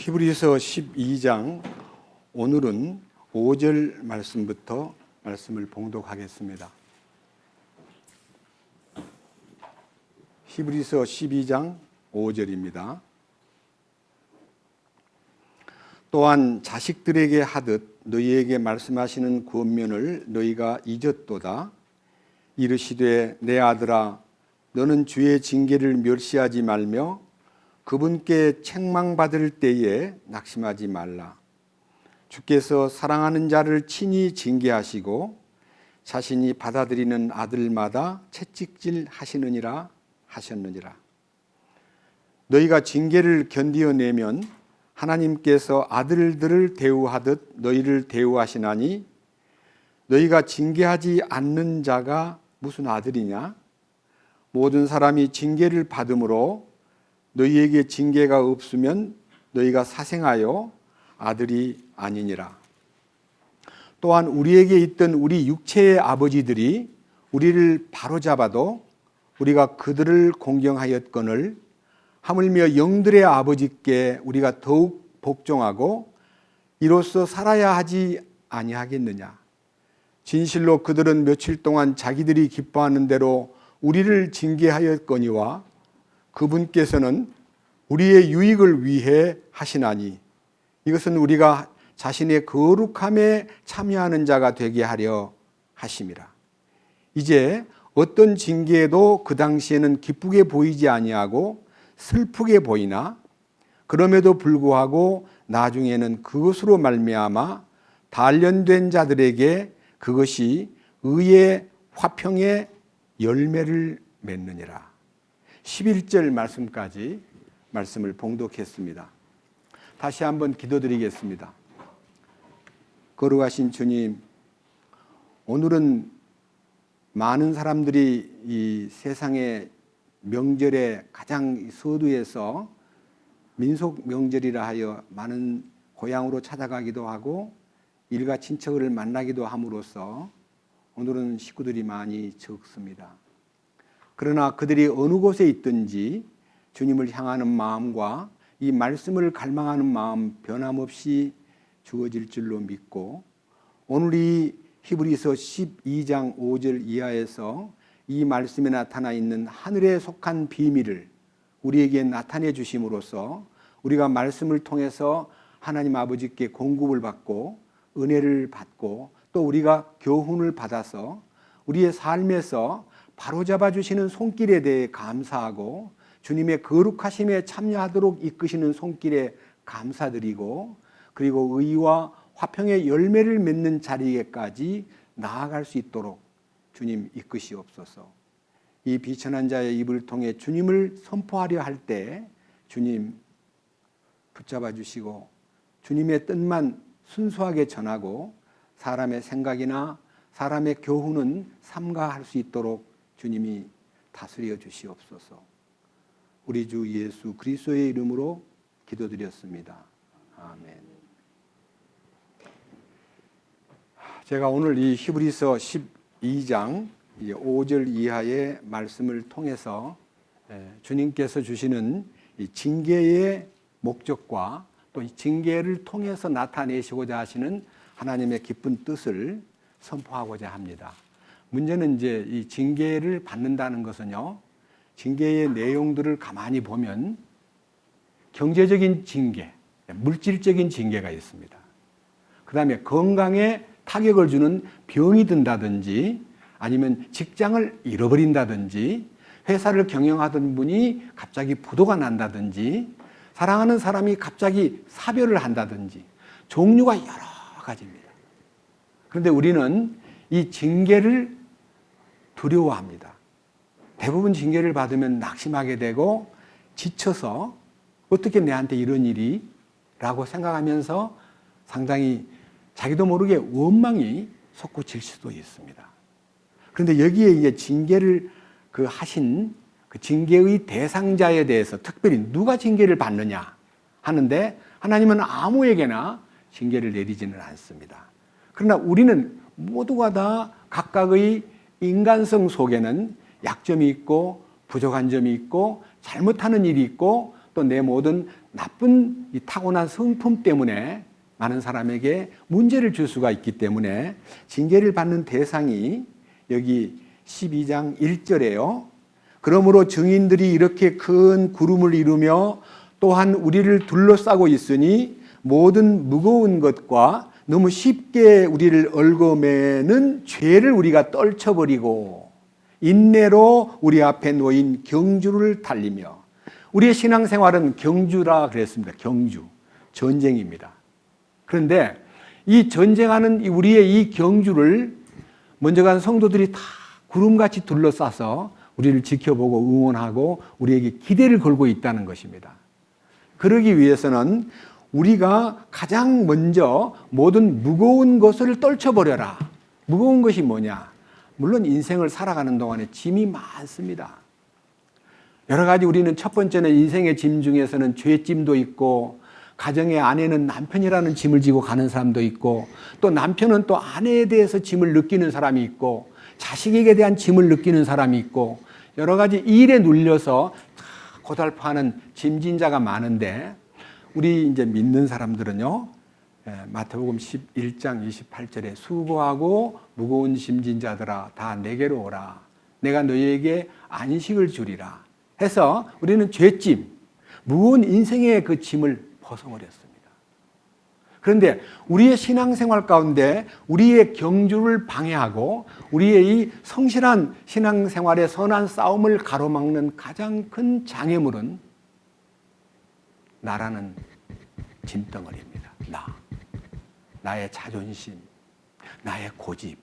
히브리서 12장 오늘은 5절 말씀부터 말씀을 봉독하겠습니다. 히브리서 12장 5절입니다. 또한 자식들에게 하듯 너희에게 말씀하시는 권면을 너희가 잊었도다. 이르시되 내 아들아 너는 주의 징계를 멸시하지 말며 그분께 책망받을 때에 낙심하지 말라. 주께서 사랑하는 자를 친히 징계하시고 자신이 받아들이는 아들마다 채찍질 하시느니라 하셨느니라. 너희가 징계를 견디어내면 하나님께서 아들들을 대우하듯 너희를 대우하시나니 너희가 징계하지 않는 자가 무슨 아들이냐? 모든 사람이 징계를 받음으로 너희에게 징계가 없으면 너희가 사생하여 아들이 아니니라. 또한 우리에게 있던 우리 육체의 아버지들이 우리를 바로잡아도 우리가 그들을 공경하였거늘 하물며 영들의 아버지께 우리가 더욱 복종하고 이로써 살아야 하지 아니하겠느냐. 진실로 그들은 며칠 동안 자기들이 기뻐하는 대로 우리를 징계하였거니와 그분께서는 우리의 유익을 위해 하시나니 이것은 우리가 자신의 거룩함에 참여하는 자가 되게 하려 하심이라. 이제 어떤 징계도 그 당시에는 기쁘게 보이지 아니하고 슬프게 보이나 그럼에도 불구하고 나중에는 그것으로 말미암아 단련된 자들에게 그것이 의의 화평의 열매를 맺느니라. 11절 말씀까지 말씀을 봉독했습니다. 다시 한번 기도드리겠습니다. 거룩하신 주님, 오늘은 많은 사람들이 이 세상의 명절에 가장 서두에서 민속 명절이라 하여 많은 고향으로 찾아가기도 하고 일가 친척을 만나기도 함으로써 오늘은 식구들이 많이 적습니다. 그러나 그들이 어느 곳에 있든지 주님을 향하는 마음과 이 말씀을 갈망하는 마음 변함없이 주어질 줄로 믿고 오늘 이 히브리서 12장 5절 이하에서 이 말씀에 나타나 있는 하늘에 속한 비밀을 우리에게 나타내 주심으로써 우리가 말씀을 통해서 하나님 아버지께 공급을 받고 은혜를 받고 또 우리가 교훈을 받아서 우리의 삶에서 바로잡아 주시는 손길에 대해 감사하고 주님의 거룩하심에 참여하도록 이끄시는 손길에 감사드리고 그리고 의와 화평의 열매를 맺는 자리에까지 나아갈 수 있도록 주님 이끄시옵소서. 이 비천한 자의 입을 통해 주님을 선포하려 할 때 주님 붙잡아 주시고 주님의 뜻만 순수하게 전하고 사람의 생각이나 사람의 교훈은 삼가할 수 있도록 주님이 다스려 주시옵소서. 우리 주 예수 그리스도의 이름으로 기도드렸습니다. 아멘. 제가 오늘 이 히브리서 12장 5절 이하의 말씀을 통해서 주님께서 주시는 이 징계의 목적과 또 징계를 통해서 나타내시고자 하시는 하나님의 기쁜 뜻을 선포하고자 합니다. 문제는 이제 이 징계를 받는다는 것은요, 징계의 내용들을 가만히 보면 경제적인 징계, 물질적인 징계가 있습니다. 그 다음에 건강에 타격을 주는 병이 든다든지 아니면 직장을 잃어버린다든지 회사를 경영하던 분이 갑자기 부도가 난다든지 사랑하는 사람이 갑자기 사별을 한다든지 종류가 여러 가지입니다. 그런데 우리는 이 징계를 두려워합니다. 대부분 징계를 받으면 낙심하게 되고 지쳐서 어떻게 내한테 이런 일이? 라고 생각하면서 상당히 자기도 모르게 원망이 솟구칠 수도 있습니다. 그런데 여기에 이제 징계를 하신 그 징계의 대상자에 대해서 특별히 누가 징계를 받느냐 하는데 하나님은 아무에게나 징계를 내리지는 않습니다. 그러나 우리는 모두가 다 각각의 인간성 속에는 약점이 있고 부족한 점이 있고 잘못하는 일이 있고 또 내 모든 나쁜 이 타고난 성품 때문에 많은 사람에게 문제를 줄 수가 있기 때문에 징계를 받는 대상이 여기 12장 1절에요. 그러므로 증인들이 이렇게 큰 구름을 이루며 또한 우리를 둘러싸고 있으니 모든 무거운 것과 너무 쉽게 우리를 얽어매는 죄를 우리가 떨쳐버리고 인내로 우리 앞에 놓인 경주를 달리며, 우리의 신앙생활은 경주라 그랬습니다. 경주, 전쟁입니다. 그런데 이 전쟁하는 우리의 이 경주를 먼저 간 성도들이 다 구름같이 둘러싸서 우리를 지켜보고 응원하고 우리에게 기대를 걸고 있다는 것입니다. 그러기 위해서는 우리가 가장 먼저 모든 무거운 것을 떨쳐버려라. 무거운 것이 뭐냐? 물론 인생을 살아가는 동안에 짐이 많습니다. 여러 가지 우리는 첫 번째는 인생의 짐 중에서는 죄짐도 있고, 가정의 아내는 남편이라는 짐을 지고 가는 사람도 있고, 또 남편은 또 아내에 대해서 짐을 느끼는 사람이 있고, 자식에게 대한 짐을 느끼는 사람이 있고, 여러 가지 일에 눌려서 고달파하는 짐진자가 많은데, 우리 이제 믿는 사람들은요, 마태복음 11장 28절에 수고하고 무거운 짐진 자들아 다 내게로 오라. 내가 너희에게 안식을 주리라. 해서 우리는 죄짐, 무거운 인생의 그 짐을 벗어버렸습니다. 그런데 우리의 신앙생활 가운데 우리의 경주를 방해하고 우리의 이 성실한 신앙생활의 선한 싸움을 가로막는 가장 큰 장애물은 나라는 짐덩어리입니다. 나의 자존심, 나의 고집,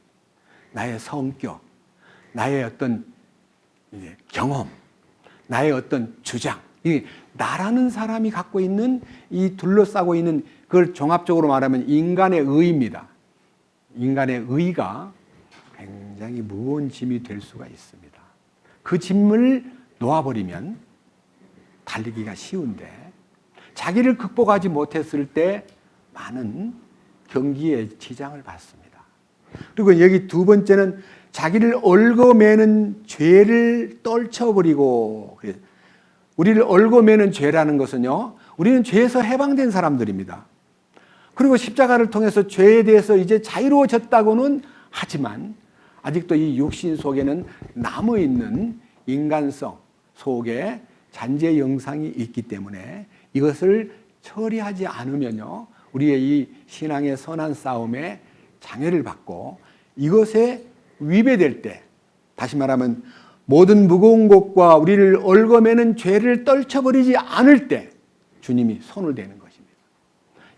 나의 성격, 나의 어떤 경험, 나의 어떤 주장, 이 나라는 사람이 갖고 있는 이 둘러싸고 있는, 그걸 종합적으로 말하면 인간의 의입니다. 인간의 의가 굉장히 무거운 짐이 될 수가 있습니다. 그 짐을 놓아버리면 달리기가 쉬운데, 자기를 극복하지 못했을 때 많은 경기에 지장을 받습니다. 그리고 여기 두 번째는 자기를 얽어매는 죄를 떨쳐버리고, 우리를 얽어매는 죄라는 것은요, 우리는 죄에서 해방된 사람들입니다. 그리고 십자가를 통해서 죄에 대해서 이제 자유로워졌다고는 하지만 아직도 이 육신 속에는 남아있는 인간성 속에 잔재 영상이 있기 때문에 이것을 처리하지 않으면요, 우리의 이 신앙의 선한 싸움에 장애를 받고, 이것에 위배될 때, 다시 말하면 모든 무거운 것과 우리를 얽어매는 죄를 떨쳐버리지 않을 때 주님이 손을 대는 것입니다.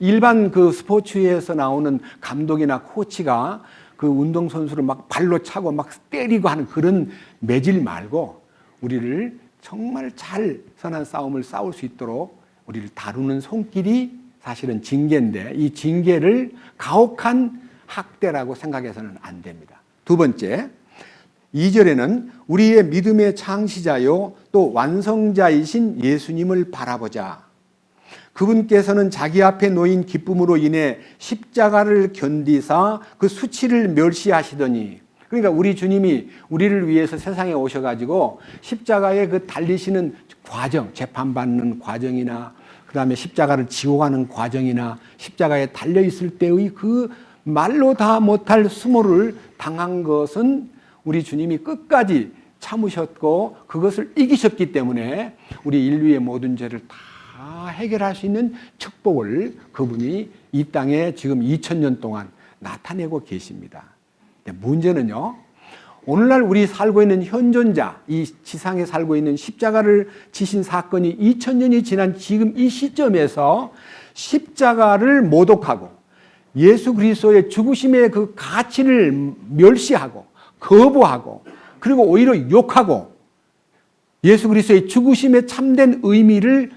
일반 그 스포츠에서 나오는 감독이나 코치가 그 운동선수를 막 발로 차고 막 때리고 하는 그런 매질 말고, 우리를 정말 잘 선한 싸움을 싸울 수 있도록 우리를 다루는 손길이 사실은 징계인데, 이 징계를 가혹한 학대라고 생각해서는 안 됩니다. 두 번째, 2절에는 우리의 믿음의 창시자요 또 완성자이신 예수님을 바라보자. 그분께서는 자기 앞에 놓인 기쁨으로 인해 십자가를 견디사 그 수치를 멸시하시더니, 그러니까 우리 주님이 우리를 위해서 세상에 오셔가지고 십자가에 그 달리시는 과정, 재판받는 과정이나 그 다음에 십자가를 지고 가는 과정이나 십자가에 달려있을 때의 그 말로 다 못할 수모를 당한 것은 우리 주님이 끝까지 참으셨고 그것을 이기셨기 때문에 우리 인류의 모든 죄를 다 해결할 수 있는 축복을 그분이 이 땅에 지금 2000년 동안 나타내고 계십니다. 문제는요, 오늘날 우리 살고 있는 현존자, 이 지상에 살고 있는 십자가를 지신 사건이 2000년이 지난 지금 이 시점에서 십자가를 모독하고 예수 그리스도의 죽으심의 그 가치를 멸시하고 거부하고, 그리고 오히려 욕하고 예수 그리스도의 죽으심의 참된 의미를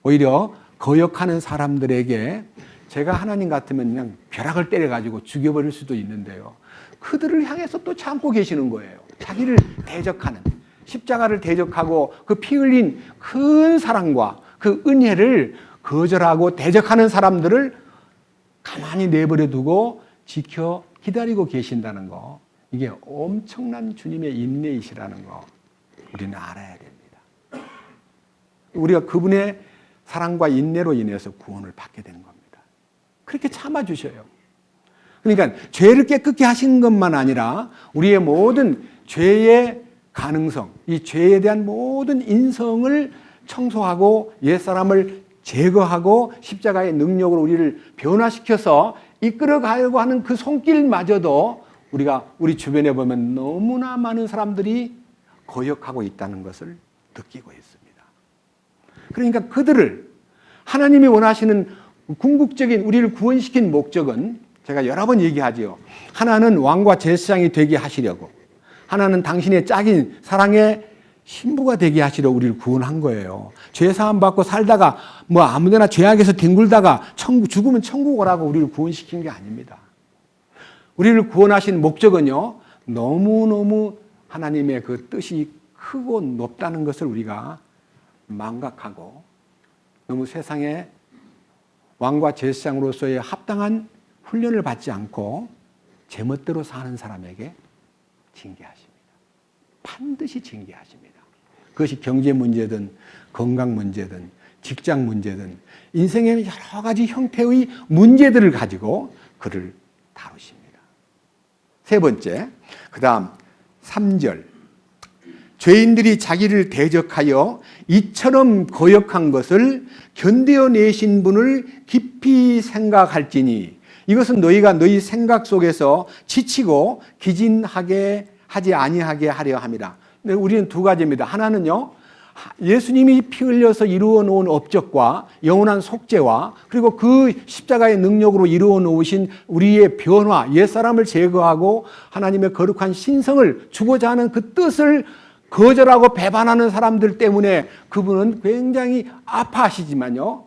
오히려 거역하는 사람들에게 제가 하나님 같으면 그냥 벼락을 때려가지고 죽여버릴 수도 있는데요, 그들을 향해서 또 참고 계시는 거예요. 자기를 대적하는, 십자가를 대적하고 그 피 흘린 큰 사랑과 그 은혜를 거절하고 대적하는 사람들을 가만히 내버려 두고 지켜 기다리고 계신다는 거, 이게 엄청난 주님의 인내이시라는 거 우리는 알아야 됩니다. 우리가 그분의 사랑과 인내로 인해서 구원을 받게 되는 겁니다. 그렇게 참아주셔요. 그러니까 죄를 깨끗게 하신 것만 아니라 우리의 모든 죄의 가능성, 이 죄에 대한 모든 인성을 청소하고 옛사람을 제거하고 십자가의 능력으로 우리를 변화시켜서 이끌어가려고 하는 그 손길마저도 우리가 우리 주변에 보면 너무나 많은 사람들이 거역하고 있다는 것을 느끼고 있습니다. 그러니까 그들을 하나님이 원하시는 궁극적인 우리를 구원시킨 목적은 제가 여러 번 얘기하지요. 하나는 왕과 제사장이 되게 하시려고, 하나는 당신의 짝인 사랑의 신부가 되게 하시려 우리를 구원한 거예요. 죄 사함 받고 살다가 뭐 아무데나 죄악에서 뒹굴다가 죽으면 천국 오라고 우리를 구원시킨 게 아닙니다. 우리를 구원하신 목적은요, 너무너무 하나님의 그 뜻이 크고 높다는 것을 우리가 망각하고 너무 세상에 왕과 제사장으로서의 합당한 훈련을 받지 않고 제멋대로 사는 사람에게 징계하십니다. 반드시 징계하십니다. 그것이 경제 문제든 건강 문제든 직장 문제든 인생의 여러 가지 형태의 문제들을 가지고 그를 다루십니다. 세 번째, 그 다음 3절. 죄인들이 자기를 대적하여 이처럼 거역한 것을 견뎌내신 분을 깊이 생각할지니 이것은 너희가 너희 생각 속에서 지치고 기진하게 하지 아니하게 하려 함이라. 우리는 두 가지입니다. 하나는요, 예수님이 피 흘려서 이루어 놓은 업적과 영원한 속죄와 그리고 그 십자가의 능력으로 이루어 놓으신 우리의 변화, 옛사람을 제거하고 하나님의 거룩한 신성을 주고자 하는 그 뜻을 거절하고 배반하는 사람들 때문에 그분은 굉장히 아파하시지만요,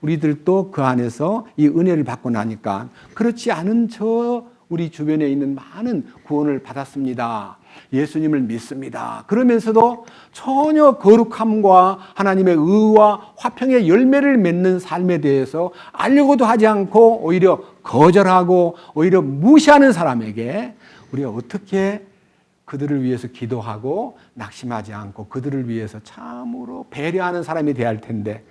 우리들도 그 안에서 이 은혜를 받고 나니까 그렇지 않은 우리 주변에 있는 많은 구원을 받았습니다. 예수님을 믿습니다. 그러면서도 전혀 거룩함과 하나님의 의와 화평의 열매를 맺는 삶에 대해서 알려고도 하지 않고 오히려 거절하고 오히려 무시하는 사람에게 우리가 어떻게 그들을 위해서 기도하고 낙심하지 않고 그들을 위해서 참으로 배려하는 사람이 돼야 할 텐데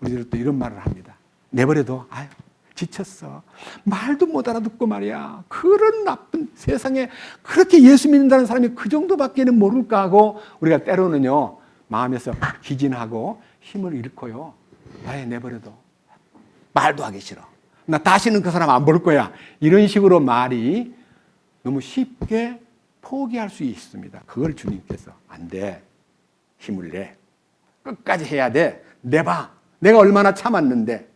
우리들도 이런 말을 합니다. 내버려둬. 아유, 지쳤어. 말도 못 알아듣고 말이야. 그런 나쁜 세상에 그렇게 예수 믿는다는 사람이 그 정도밖에는 모를까 하고 우리가 때로는요, 마음에서 기진하고 힘을 잃고요. 아예 내버려둬. 말도 하기 싫어. 나 다시는 그 사람 안 볼 거야. 이런 식으로 말이 너무 쉽게 포기할 수 있습니다. 그걸 주님께서 안 돼. 힘을 내. 끝까지 해야 돼. 내봐. 내가 얼마나 참았는데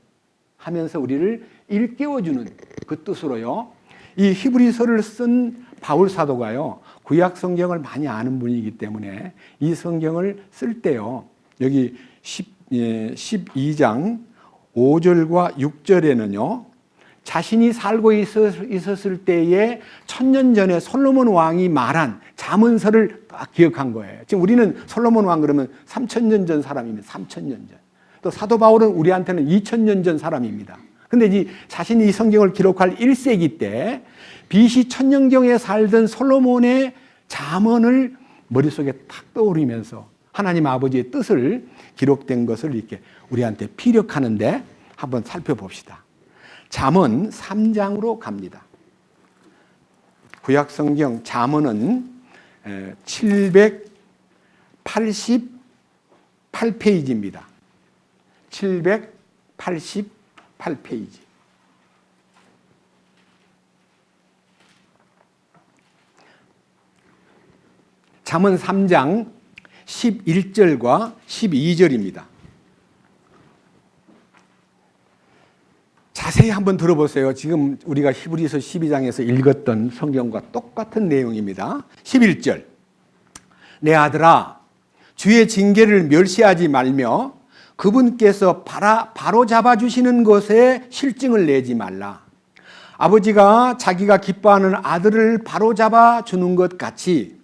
하면서 우리를 일깨워주는 그 뜻으로요. 이 히브리서를 쓴 바울 사도가요, 구약 성경을 많이 아는 분이기 때문에 이 성경을 쓸 때요, 여기 12장 5절과 6절에는요, 자신이 살고 있었을 때에 1000년 전에 솔로몬 왕이 말한 잠언서를 딱 기억한 거예요. 지금 우리는 솔로몬 왕 그러면 3000년 전 사람입니다. 3000년 전. 또 사도 바울은 우리한테는 2000년 전 사람입니다. 근데 이 자신이 이 성경을 기록할 1세기 때 BC 1000년경에 살던 솔로몬의 잠언을 머릿속에 탁 떠오르면서 하나님 아버지의 뜻을 기록된 것을 이렇게 우리한테 피력하는데 한번 살펴봅시다. 잠언 3장으로 갑니다. 구약 성경 잠언은 788페이지입니다. 788페이지. 잠언 3장 11절과 12절입니다. 자세히 한번 들어보세요. 지금 우리가 히브리서 12장에서 읽었던 성경과 똑같은 내용입니다. 11절. 내 아들아, 주의 징계를 멸시하지 말며 그분께서 바로 잡아주시는 것에 실증을 내지 말라. 아버지가 자기가 기뻐하는 아들을 바로 잡아주는 것 같이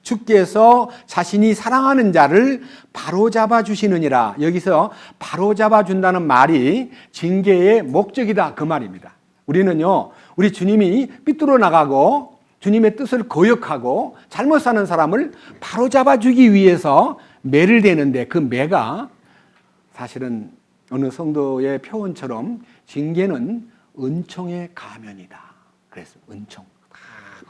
주께서 자신이 사랑하는 자를 바로잡아 주시느니라. 여기서 바로잡아 준다는 말이 징계의 목적이다, 그 말입니다. 우리는요, 우리 주님이 삐뚤어 나가고 주님의 뜻을 거역하고 잘못 사는 사람을 바로잡아 주기 위해서 매를 대는데 그 매가 사실은 어느 성도의 표현처럼 징계는 은총의 가면이다. 그래서 은총.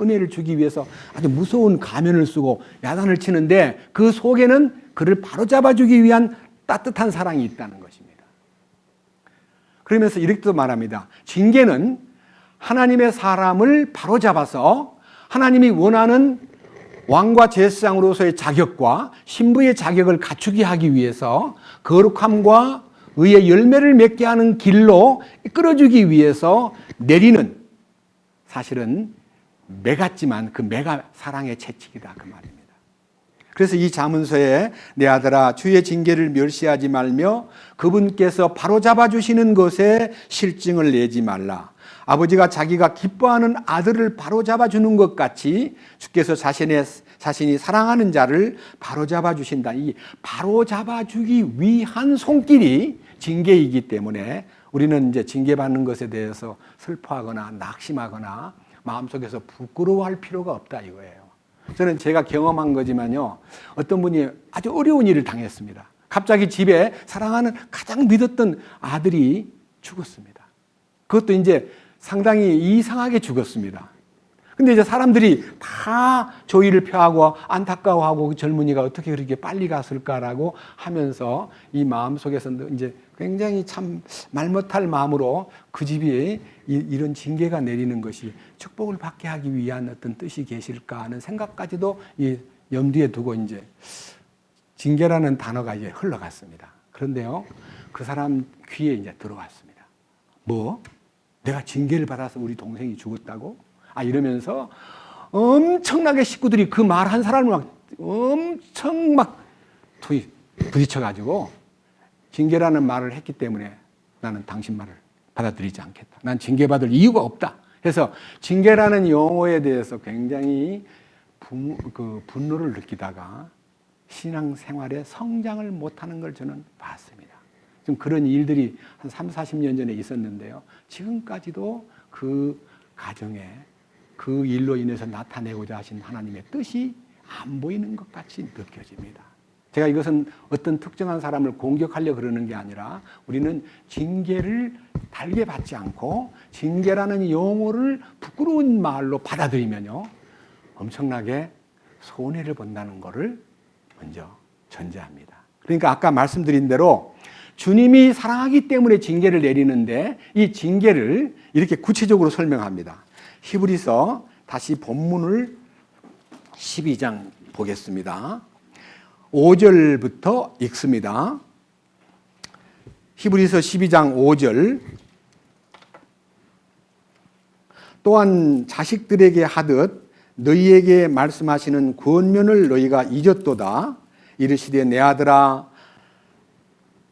은혜를 주기 위해서 아주 무서운 가면을 쓰고 야단을 치는데 그 속에는 그를 바로잡아주기 위한 따뜻한 사랑이 있다는 것입니다. 그러면서 이렇게도 말합니다. 징계는 하나님의 사람을 바로잡아서 하나님이 원하는 왕과 제사장으로서의 자격과 신부의 자격을 갖추게 하기 위해서 거룩함과 의의 열매를 맺게 하는 길로 이끌어주기 위해서 내리는, 사실은 매 같지만 그 매가 사랑의 채찍이다, 그 말입니다. 그래서 이 잠언서에 내 아들아 주의 징계를 멸시하지 말며 그분께서 바로잡아 주시는 것에 실증을 내지 말라. 아버지가 자기가 기뻐하는 아들을 바로잡아 주는 것 같이 주께서 자신이 사랑하는 자를 바로잡아 주신다. 이 바로잡아 주기 위한 손길이 징계이기 때문에 우리는 이제 징계받는 것에 대해서 슬퍼하거나 낙심하거나 마음속에서 부끄러워할 필요가 없다 이거예요. 저는 제가 경험한 거지만요, 어떤 분이 아주 어려운 일을 당했습니다. 갑자기 집에 사랑하는 가장 믿었던 아들이 죽었습니다. 그것도 이제 상당히 이상하게 죽었습니다. 근데 이제 사람들이 다 조의를 표하고 안타까워하고 그 젊은이가 어떻게 그렇게 빨리 갔을까라고 하면서 이 마음 속에서 이제 굉장히 참 말 못할 마음으로 그 집이 이런 징계가 내리는 것이 축복을 받게 하기 위한 어떤 뜻이 계실까 하는 생각까지도 이 염두에 두고 이제 징계라는 단어가 이제 흘러갔습니다. 그런데요, 그 사람 귀에 이제 들어왔습니다. 뭐? 내가 징계를 받아서 우리 동생이 죽었다고? 이러면서 엄청나게 식구들이 그 말 한 사람을 막 엄청 막 부딪혀가지고 징계라는 말을 했기 때문에 나는 당신 말을 받아들이지 않겠다. 난 징계받을 이유가 없다. 해서 징계라는 용어에 대해서 굉장히 분노를 느끼다가 신앙생활에 성장을 못하는 걸 저는 봤습니다. 좀 그런 일들이 한 3, 40년 전에 있었는데요. 지금까지도 그 가정에 그 일로 인해서 나타내고자 하신 하나님의 뜻이 안 보이는 것 같이 느껴집니다. 제가 이것은 어떤 특정한 사람을 공격하려고 그러는 게 아니라 우리는 징계를 달게 받지 않고 징계라는 용어를 부끄러운 말로 받아들이면요, 엄청나게 손해를 본다는 것을 먼저 전제합니다. 그러니까 아까 말씀드린 대로 주님이 사랑하기 때문에 징계를 내리는데 이 징계를 이렇게 구체적으로 설명합니다. 히브리서 다시 본문을 12장 보겠습니다. 5절부터 읽습니다. 히브리서 12장 5절. 또한 자식들에게 하듯 너희에게 말씀하시는 권면을 너희가 잊었도다. 이르시되 내 아들아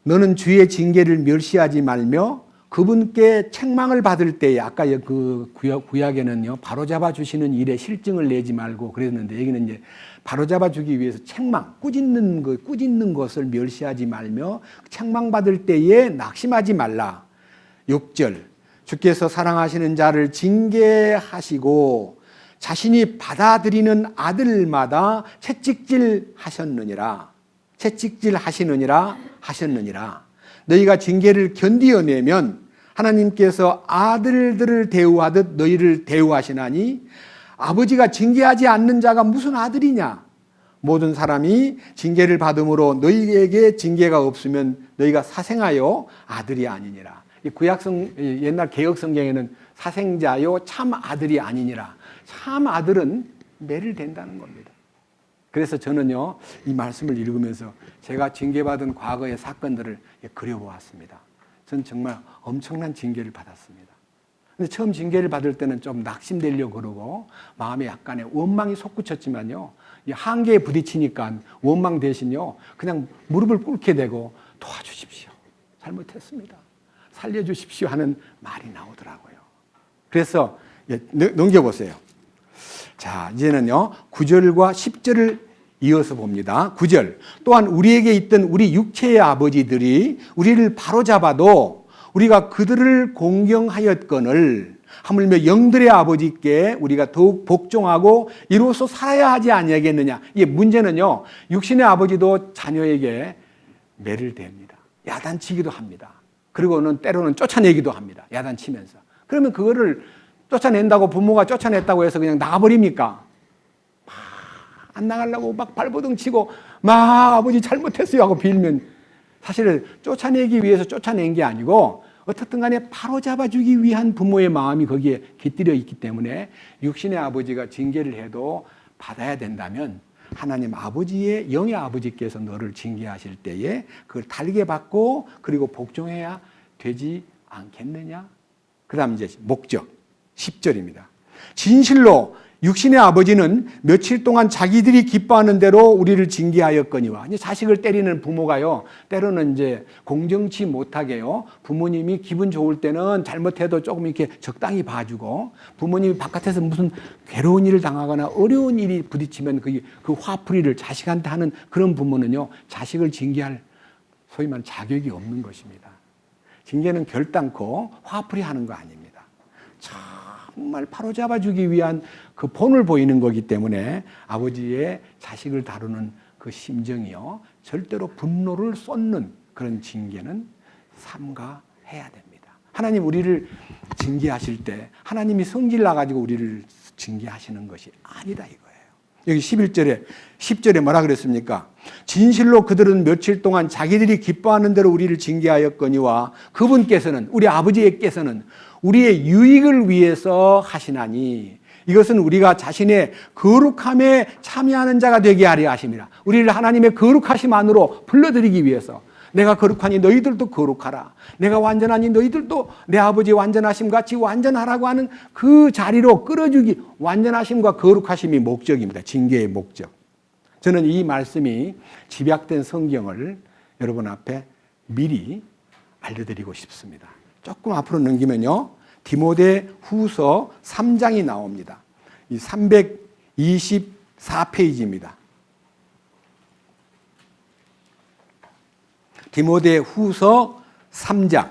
너는 주의 징계를 멸시하지 말며 그분께 책망을 받을 때에, 아까 그 구약에는요, 바로잡아 주시는 일에 실증을 내지 말고 그랬는데, 여기는 이제 바로잡아 주기 위해서 책망, 꾸짖는 것을 멸시하지 말며 책망받을 때에 낙심하지 말라. 6절. 주께서 사랑하시는 자를 징계하시고 자신이 받아들이는 아들마다 채찍질 하셨느니라. 너희가 징계를 견디어내면 하나님께서 아들들을 대우하듯 너희를 대우하시나니 아버지가 징계하지 않는 자가 무슨 아들이냐? 모든 사람이 징계를 받음으로 너희에게 징계가 없으면 너희가 사생하여 아들이 아니니라. 이 옛날 개혁 성경에는 사생자요 참 아들이 아니니라. 참 아들은 매를 된다는 겁니다. 그래서 저는요, 이 말씀을 읽으면서 제가 징계받은 과거의 사건들을 그려보았습니다. 저는 정말 엄청난 징계를 받았습니다. 근데 처음 징계를 받을 때는 좀 낙심되려고 그러고 마음에 약간의 원망이 솟구쳤지만요, 이 한계에 부딪히니까 원망 대신요, 그냥 무릎을 꿇게 되고 도와주십시오. 잘못했습니다. 살려주십시오 하는 말이 나오더라고요. 그래서 넘겨보세요. 자, 이제는요, 9절과 10절을 이어서 봅니다. 9절. 또한 우리에게 있던 우리 육체의 아버지들이 우리를 바로잡아도 우리가 그들을 공경하였거늘 하물며 영들의 아버지께 우리가 더욱 복종하고 이로써 살아야 하지 아니하겠느냐. 이게 문제는요, 육신의 아버지도 자녀에게 매를 댑니다. 야단치기도 합니다. 그리고는 때로는 쫓아내기도 합니다. 야단치면서. 그러면 그거를 쫓아낸다고 부모가 쫓아냈다고 해서 그냥 나가버립니까? 막 안 나가려고 막 발버둥 치고 막 아버지 잘못했어요 하고 빌면 사실은 쫓아내기 위해서 쫓아낸 게 아니고 어떻든 간에 바로 잡아주기 위한 부모의 마음이 거기에 깃들여 있기 때문에 육신의 아버지가 징계를 해도 받아야 된다면 하나님 아버지의 영의 아버지께서 너를 징계하실 때에 그걸 달게 받고 그리고 복종해야 되지 않겠느냐? 그 다음 이제 목적 10절입니다. 진실로 육신의 아버지는 며칠 동안 자기들이 기뻐하는 대로 우리를 징계하였거니와. 이제 자식을 때리는 부모가요, 때로는 이제 공정치 못하게요, 부모님이 기분 좋을 때는 잘못해도 조금 이렇게 적당히 봐주고, 부모님이 바깥에서 무슨 괴로운 일을 당하거나 어려운 일이 부딪히면 그 화풀이를 자식한테 하는 그런 부모는요, 자식을 징계할 소위 말하는 자격이 없는 것입니다. 징계는 결단코 화풀이 하는 거 아닙니다. 정말 바로잡아주기 위한 그 본을 보이는 거기 때문에 아버지의 자식을 다루는 그 심정이요, 절대로 분노를 쏟는 그런 징계는 삼가해야 됩니다. 하나님 우리를 징계하실 때 하나님이 성질 나가지고 우리를 징계하시는 것이 아니다 이거예요. 여기 10절에 뭐라 그랬습니까? 진실로 그들은 며칠 동안 자기들이 기뻐하는 대로 우리를 징계하였거니와 그분께서는, 우리 아버지께서는 우리의 유익을 위해서 하시나니 이것은 우리가 자신의 거룩함에 참여하는 자가 되게 하려 하심이라. 우리를 하나님의 거룩하심 안으로 불러들이기 위해서, 내가 거룩하니 너희들도 거룩하라, 내가 완전하니 너희들도 내 아버지의 완전하심 같이 완전하라고 하는 그 자리로 끌어주기, 완전하심과 거룩하심이 목적입니다. 징계의 목적. 저는 이 말씀이 집약된 성경을 여러분 앞에 미리 알려드리고 싶습니다. 조금 앞으로 넘기면요, 디모데 후서 3장이 나옵니다. 이 324페이지입니다. 디모데 후서 3장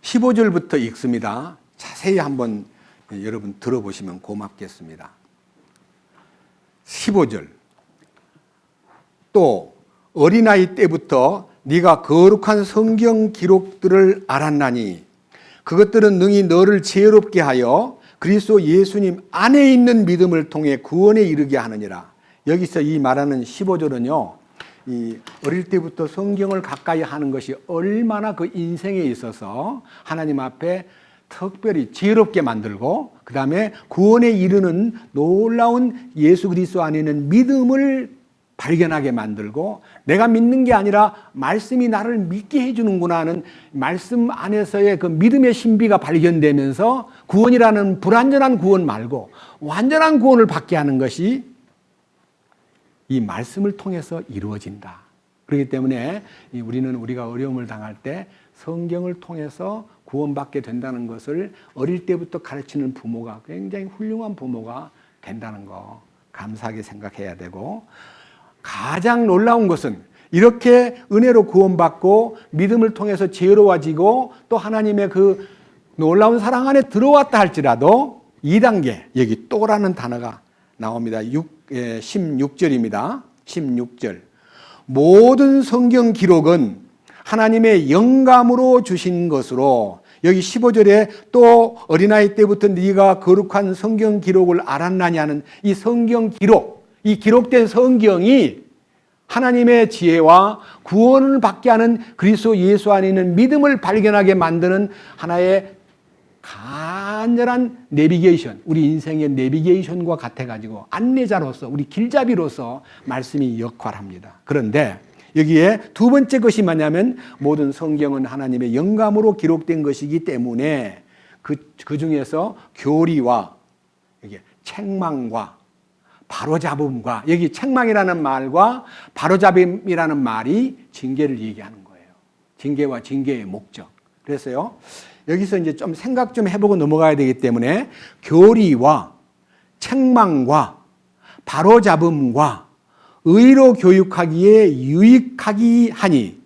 15절부터 읽습니다. 자세히 한번 여러분 들어보시면 고맙겠습니다. 15절. 또 어린아이 때부터 네가 거룩한 성경 기록들을 알았나니 그것들은 능히 너를 지혜롭게 하여 그리스도 예수님 안에 있는 믿음을 통해 구원에 이르게 하느니라. 여기서 이 말하는 15절은요, 이 어릴 때부터 성경을 가까이 하는 것이 얼마나 그 인생에 있어서 하나님 앞에 특별히 지혜롭게 만들고 그 다음에 구원에 이르는 놀라운 예수 그리스도 안에 있는 믿음을 발견하게 만들고, 내가 믿는 게 아니라 말씀이 나를 믿게 해주는구나 하는 말씀 안에서의 그 믿음의 신비가 발견되면서 구원이라는 불완전한 구원 말고 완전한 구원을 받게 하는 것이 이 말씀을 통해서 이루어진다. 그렇기 때문에 우리가 어려움을 당할 때 성경을 통해서 구원받게 된다는 것을 어릴 때부터 가르치는 부모가 굉장히 훌륭한 부모가 된다는 거 감사하게 생각해야 되고, 가장 놀라운 것은 이렇게 은혜로 구원받고 믿음을 통해서 지혜로워지고 또 하나님의 그 놀라운 사랑 안에 들어왔다 할지라도 2단계, 여기 또라는 단어가 나옵니다. 16절입니다. 16절. 모든 성경 기록은 하나님의 영감으로 주신 것으로, 여기 15절에 또 어린아이 때부터 네가 거룩한 성경 기록을 알았나니 하는 이 성경 기록, 이 기록된 성경이 하나님의 지혜와 구원을 받게 하는 그리스도 예수 안에 있는 믿음을 발견하게 만드는 하나의 간절한 내비게이션, 우리 인생의 내비게이션과 같아가지고 안내자로서, 우리 길잡이로서 말씀이 역할합니다. 그런데 여기에 두 번째 것이 뭐냐면 모든 성경은 하나님의 영감으로 기록된 것이기 때문에 그 중에서 교리와 책망과 바로잡음과, 여기 책망이라는 말과 바로잡음이라는 말이 징계를 얘기하는 거예요. 징계와 징계의 목적. 그래서요, 여기서 이제 좀 생각 좀 해보고 넘어가야 되기 때문에 교리와 책망과 바로잡음과 의로 교육하기에 유익하기 하니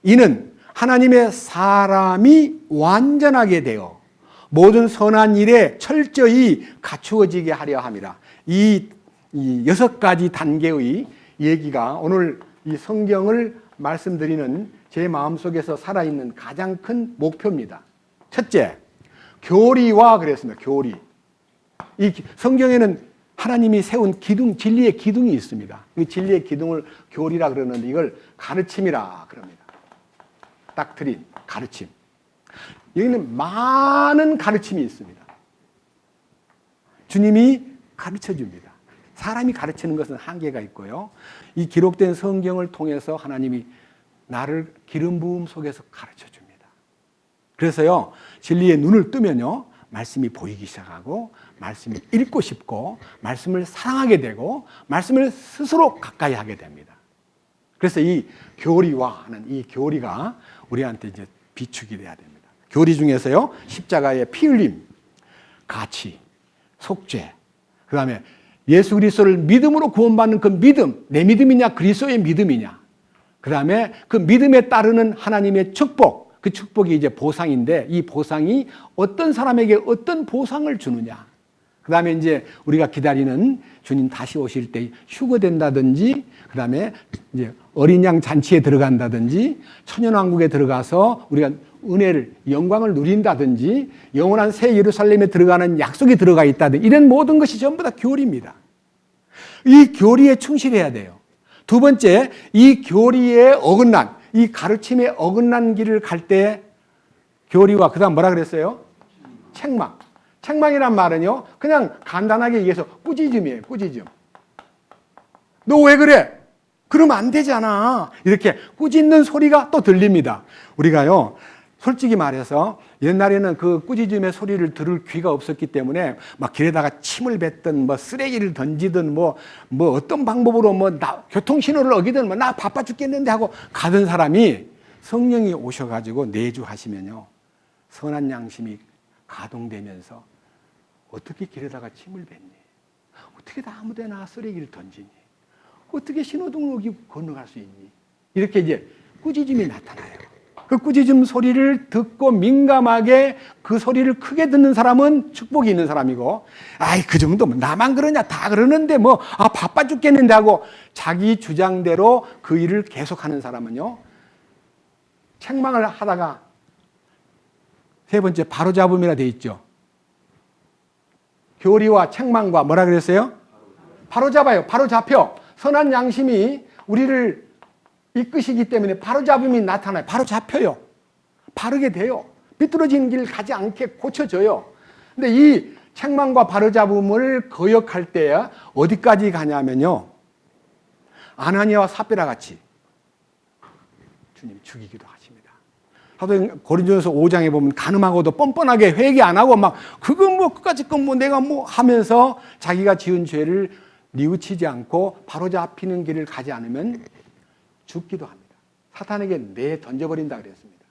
이는 하나님의 사람이 완전하게 되어 모든 선한 일에 철저히 갖추어지게 하려 함이라. 이 6가지 단계의 얘기가 오늘 이 성경을 말씀드리는 제 마음속에서 살아있는 가장 큰 목표입니다. 첫째, 교리와 그랬습니다. 교리. 이 성경에는 하나님이 세운 기둥, 진리의 기둥이 있습니다. 이 진리의 기둥을 교리라 그러는데 이걸 가르침이라 그럽니다. 닥트린, 가르침. 여기는 많은 가르침이 있습니다. 주님이 가르쳐 줍니다. 사람이 가르치는 것은 한계가 있고요. 이 기록된 성경을 통해서 하나님이 나를 기름 부음 속에서 가르쳐 줍니다. 그래서요, 진리의 눈을 뜨면요, 말씀이 보이기 시작하고, 말씀을 읽고 싶고, 말씀을 사랑하게 되고, 말씀을 스스로 가까이 하게 됩니다. 그래서 이 교리와 하는 이 교리가 우리한테 이제 비축이 돼야 됩니다. 교리 중에서요, 십자가의 피 흘림, 가치, 속죄, 그 다음에 예수 그리스도를 믿음으로 구원받는 그 믿음, 내 믿음이냐 그리스도의 믿음이냐, 그 다음에 그 믿음에 따르는 하나님의 축복, 그 축복이 이제 보상인데 이 보상이 어떤 사람에게 어떤 보상을 주느냐, 그 다음에 이제 우리가 기다리는 주님 다시 오실 때 휴거된다든지, 그 다음에 이제 어린 양 잔치에 들어간다든지, 천년왕국에 들어가서 우리가 은혜를, 영광을 누린다든지, 영원한 새 예루살렘에 들어가는 약속이 들어가 있다든지, 이런 모든 것이 전부 다 교리입니다. 이 교리에 충실해야 돼요. 두 번째, 이 교리에 어긋난, 이 가르침에 어긋난 길을 갈 때 교리와 그 다음 뭐라 그랬어요? 책망. 책망이란 말은요, 그냥 간단하게 얘기해서 꾸짖음이에요. 꾸짖음. 너 왜 그래? 그러면 안 되잖아. 이렇게 꾸짖는 소리가 또 들립니다. 우리가요, 솔직히 말해서 옛날에는 그 꾸짖음의 소리를 들을 귀가 없었기 때문에 막 길에다가 침을 뱉든 뭐 쓰레기를 던지든 뭐 어떤 방법으로 교통신호를 어기든 나 바빠 죽겠는데 하고 가던 사람이 성령이 오셔가지고 내주하시면요, 선한 양심이 가동되면서 어떻게 길에다가 침을 뱉니? 어떻게 다 아무데나 쓰레기를 던지니? 어떻게 신호등을 어기고 건너갈 수 있니? 이렇게 이제 꾸짖음이 나타나요. 그 꾸짖음 소리를 듣고 민감하게 그 소리를 크게 듣는 사람은 축복이 있는 사람이고, 아이, 그 정도면 나만 그러냐? 다 그러는데 바빠 죽겠는데 하고 자기 주장대로 그 일을 계속하는 사람은요, 책망을 하다가 세 번째, 바로잡음이라 돼 있죠. 교리와 책망과 뭐라 그랬어요? 바로잡아요. 바로잡혀. 선한 양심이 우리를 이끄시기 때문에 바로잡음이 나타나요. 바로잡혀요. 바르게 돼요. 비뚤어진 길 가지 않게 고쳐져요. 근데 이 책망과 바로잡음을 거역할 때 어디까지 가냐면요, 아나니아와 삽비라 같이 주님 죽이기도 하십니다. 사도 고린도전서 5장에 보면 간음하고도 뻔뻔하게 회개 안 하고 그거 끝까지 내가 하면서 자기가 지은 죄를 뉘우치지 않고 바로잡히는 길을 가지 않으면 죽기도 합니다. 사탄에게 내던져버린다 그랬습니다.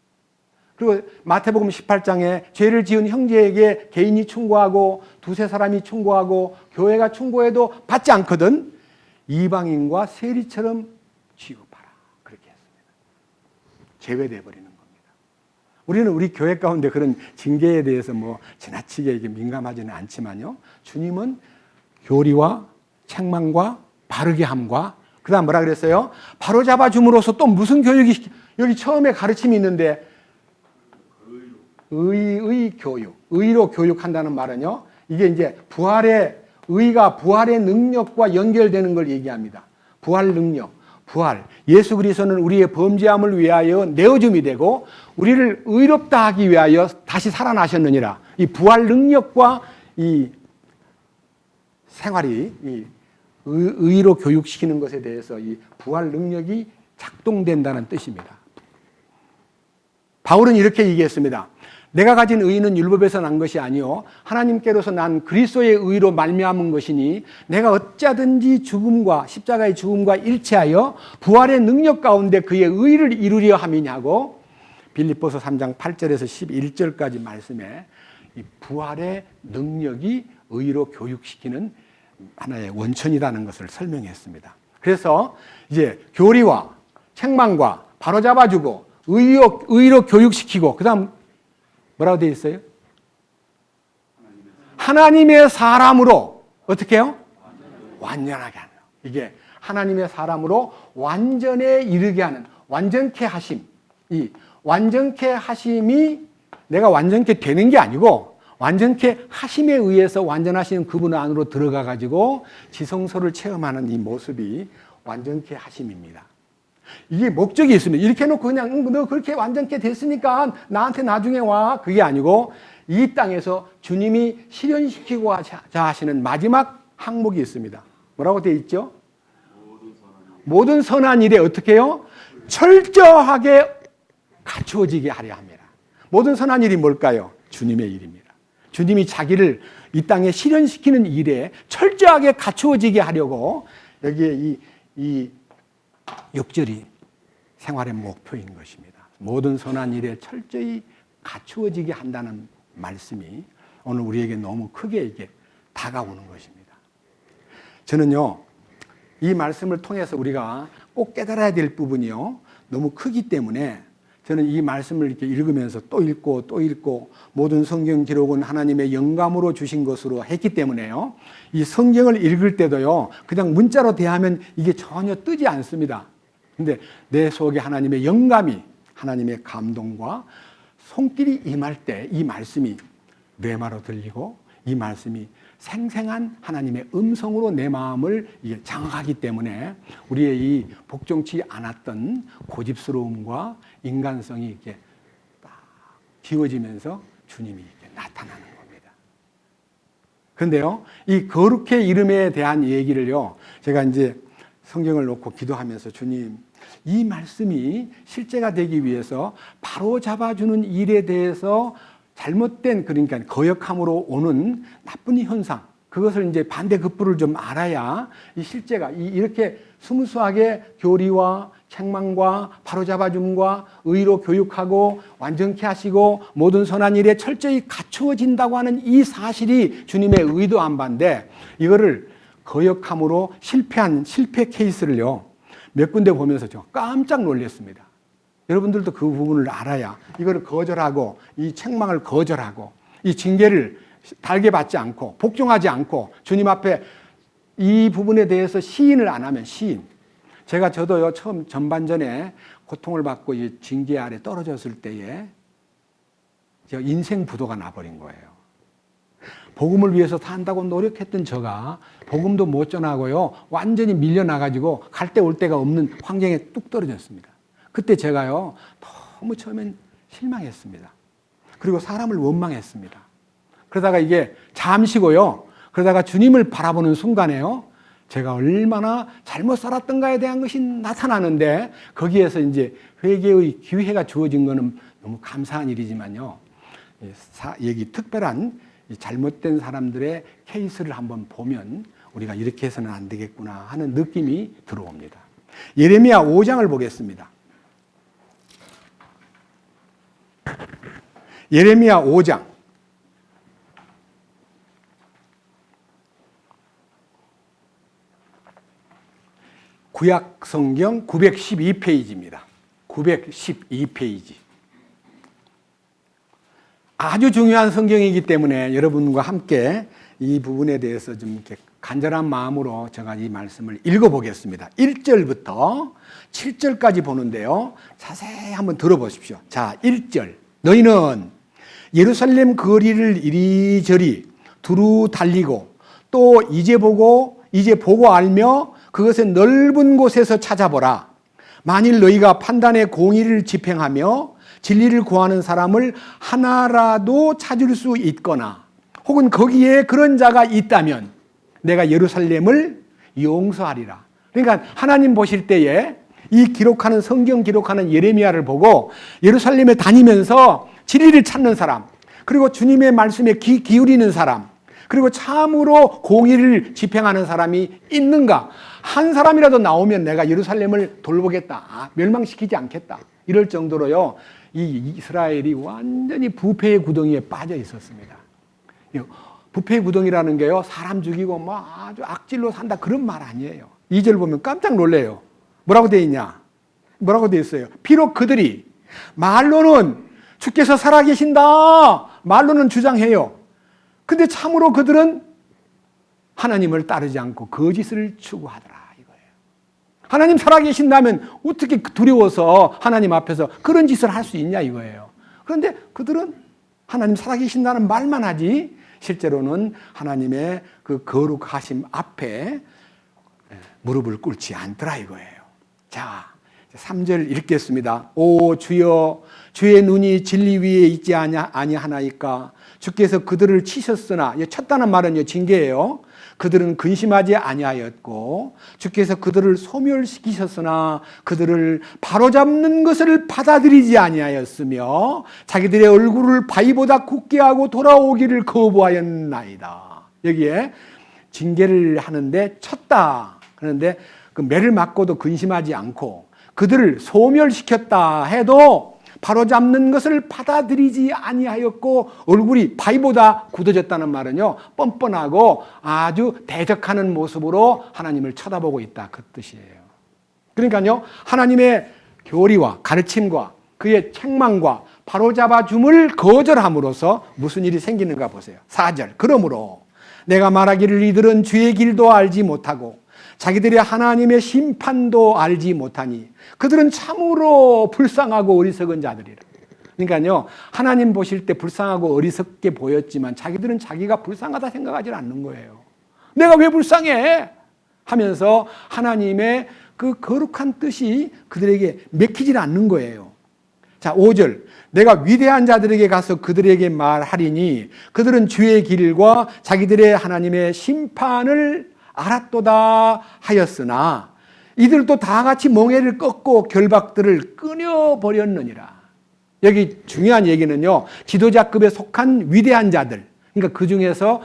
그리고 마태복음 18장에 죄를 지은 형제에게 개인이 충고하고 두세 사람이 충고하고 교회가 충고해도 받지 않거든 이방인과 세리처럼 취급하라. 그렇게 했습니다. 제외돼 버리는 겁니다. 우리는 우리 교회 가운데 그런 징계에 대해서 지나치게 이게 민감하지는 않지만요, 주님은 교리와 책망과 바르게 함과 그 다음 뭐라 그랬어요? 바로 잡아줌으로써 또 무슨 교육이, 여기 처음에 가르침이 있는데 의의 교육, 의로 교육한다는 말은요, 이게 이제 의가 부활의 능력과 연결되는 걸 얘기합니다. 부활 능력, 부활. 예수 그리스도는 우리의 범죄함을 위하여 내어줌이 되고 우리를 의롭다 하기 위하여 다시 살아나셨느니라. 이 부활 능력과 이 생활이 의로 교육시키는 것에 대해서 이 부활 능력이 작동된다는 뜻입니다. 바울은 이렇게 얘기했습니다. 내가 가진 의는 율법에서 난 것이 아니요 하나님께로서 난 그리스도의 의로 말미암은 것이니 내가 어찌하든지 십자가의 죽음과 일치하여 부활의 능력 가운데 그의 의를 이루려 함이냐고 빌립보서 3장 8절에서 11절까지 말씀에 이 부활의 능력이 의로 교육시키는 하나의 원천이라는 것을 설명했습니다. 그래서 이제 교리와 책망과 바로잡아주고 의로 교육시키고 그 다음 뭐라고 되어 있어요? 하나님의 사람으로 어떻게 해요? 완전하게 하는. 이게 하나님의 사람으로 완전에 이르게 하는 완전케 하심. 이 완전케 하심이 내가 완전케 되는 게 아니고 완전케 하심에 의해서 완전하신 그분 안으로 들어가 가지고 지성소를 체험하는 이 모습이 완전케 하심입니다. 이게 목적이 있으면 이렇게 해놓고 그냥 너 그렇게 완전케 됐으니까 나한테 나중에 와. 그게 아니고 이 땅에서 주님이 실현시키고 하시는 마지막 항목이 있습니다. 뭐라고 되어 있죠? 모든 선한 일에 어떻게 해요? 철저하게 갖추어지게 하려 합니다. 모든 선한 일이 뭘까요? 주님의 일입니다. 주님이 자기를 이 땅에 실현시키는 일에 철저하게 갖추어지게 하려고 여기에 이 6절이 생활의 목표인 것입니다. 모든 선한 일에 철저히 갖추어지게 한다는 말씀이 오늘 우리에게 너무 크게 이게 다가오는 것입니다. 저는요, 이 말씀을 통해서 우리가 꼭 깨달아야 될 부분이요, 너무 크기 때문에 저는 이 말씀을 이렇게 읽으면서 또 읽고 모든 성경 기록은 하나님의 영감으로 주신 것으로 했기 때문에요, 이 성경을 읽을 때도요, 그냥 문자로 대하면 이게 전혀 뜨지 않습니다. 근데 내 속에 하나님의 영감이, 하나님의 감동과 손길이 임할 때 이 말씀이 뇌마로 들리고 이 말씀이 생생한 하나님의 음성으로 내 마음을 장악하기 때문에 우리의 이 복종치 않았던 고집스러움과 인간성이 이렇게 딱 지워지면서 주님이 이렇게 나타나는 겁니다. 그런데요, 이 거룩의 이름에 대한 얘기를요, 제가 이제 성경을 놓고 기도하면서 주님, 이 말씀이 실제가 되기 위해서 바로 잡아주는 일에 대해서 잘못된, 그러니까 거역함으로 오는 나쁜 현상, 그것을 이제 반대급부를 좀 알아야 이 실제가 이렇게 스무스하게 교리와 책망과 바로잡아줌과 의로 교육하고 완전케 하시고 모든 선한 일에 철저히 갖추어진다고 하는 이 사실이 주님의 의도한 바인데, 이거를 거역함으로 실패한 실패 케이스를요, 몇 군데 보면서 저 깜짝 놀랐습니다. 여러분들도 그 부분을 알아야 이거를 거절하고 이 책망을 거절하고 이 징계를 달게 받지 않고 복종하지 않고 주님 앞에 이 부분에 대해서 시인을 안 하면 시인. 저도요, 처음 전반전에 고통을 받고 이 징계 아래 떨어졌을 때에 제가 인생 부도가 나버린 거예요. 복음을 위해서 산다고 노력했던 저가 복음도 못 전하고요, 완전히 밀려나가지고 갈 데 올 데가 없는 환경에 뚝 떨어졌습니다. 그때 제가요, 너무 처음엔 실망했습니다. 그리고 사람을 원망했습니다. 그러다가 이게 잠시고요, 그러다가 주님을 바라보는 순간에요, 제가 얼마나 잘못 살았던가에 대한 것이 나타나는데, 거기에서 이제 회개의 기회가 주어진 것은 너무 감사한 일이지만요, 여기 특별한 잘못된 사람들의 케이스를 한번 보면 우리가 이렇게 해서는 안 되겠구나 하는 느낌이 들어옵니다. 예레미야 5장을 보겠습니다. 예레미야 5장. 구약 성경 912페이지입니다. 912페이지. 아주 중요한 성경이기 때문에 여러분과 함께 이 부분에 대해서 좀 이렇게 간절한 마음으로 제가 이 말씀을 읽어보겠습니다. 1절부터 7절까지 보는데요, 자세히 한번 들어보십시오. 자, 1절. 너희는 예루살렘 거리를 이리저리 두루 달리고 또 이제 보고 알며 그것의 넓은 곳에서 찾아보라. 만일 너희가 판단의 공의를 집행하며 진리를 구하는 사람을 하나라도 찾을 수 있거나 혹은 거기에 그런 자가 있다면 내가 예루살렘을 용서하리라. 그러니까 하나님 보실 때에 이 기록하는, 성경 기록하는 예레미야를 보고 예루살렘에 다니면서 진리를 찾는 사람, 그리고 주님의 말씀에 귀 기울이는 사람, 그리고 참으로 공의를 집행하는 사람이 있는가? 한 사람이라도 나오면 내가 예루살렘을 돌보겠다, 멸망시키지 않겠다, 이럴 정도로요, 이 이스라엘이 완전히 부패의 구덩이에 빠져 있었습니다. 부패의 구덩이라는 게요, 사람 죽이고 뭐 아주 악질로 산다, 그런 말 아니에요. 2절 보면 깜짝 놀래요. 뭐라고 되어 있냐? 뭐라고 되어 있어요? 비록 그들이 말로는 주께서 살아계신다, 말로는 주장해요. 근데 참으로 그들은 하나님을 따르지 않고 거짓을 추구하더라, 이거예요. 하나님 살아계신다면 어떻게 두려워서 하나님 앞에서 그런 짓을 할 수 있냐 이거예요. 그런데 그들은 하나님 살아계신다는 말만 하지 실제로는 하나님의 그 거룩하심 앞에 무릎을 꿇지 않더라 이거예요. 자, 3절 읽겠습니다. 오 주여, 주의 눈이 진리 위에 있지 아니하나이까. 주께서 그들을 치셨으나, 쳤다는 말은 징계예요. 그들은 근심하지 아니하였고 주께서 그들을 소멸시키셨으나 그들을 바로잡는 것을 받아들이지 아니하였으며 자기들의 얼굴을 바위보다 굳게 하고 돌아오기를 거부하였나이다. 여기에 징계를 하는데 쳤다. 그런데 그 매를 맞고도 근심하지 않고 그들을 소멸시켰다 해도 바로잡는 것을 받아들이지 아니하였고 얼굴이 바위보다 굳어졌다는 말은요, 뻔뻔하고 아주 대적하는 모습으로 하나님을 쳐다보고 있다 그 뜻이에요. 그러니까요, 하나님의 교리와 가르침과 그의 책망과 바로잡아줌을 거절함으로써 무슨 일이 생기는가 보세요. 4절, 그러므로 내가 말하기를 이들은 주의 길도 알지 못하고 자기들의 하나님의 심판도 알지 못하니 그들은 참으로 불쌍하고 어리석은 자들이라. 그러니까요, 하나님 보실 때 불쌍하고 어리석게 보였지만 자기들은 자기가 불쌍하다 생각하지 않는 거예요. 내가 왜 불쌍해? 하면서 하나님의 그 거룩한 뜻이 그들에게 맥히질 않는 거예요. 자, 5절. 내가 위대한 자들에게 가서 그들에게 말하리니 그들은 주의 길과 자기들의 하나님의 심판을 알았도다 하였으나 이들도 다 같이 멍에를 꺾고 결박들을 끊어버렸느니라. 여기 중요한 얘기는요, 지도자급에 속한 위대한 자들, 그러니까 그 중에서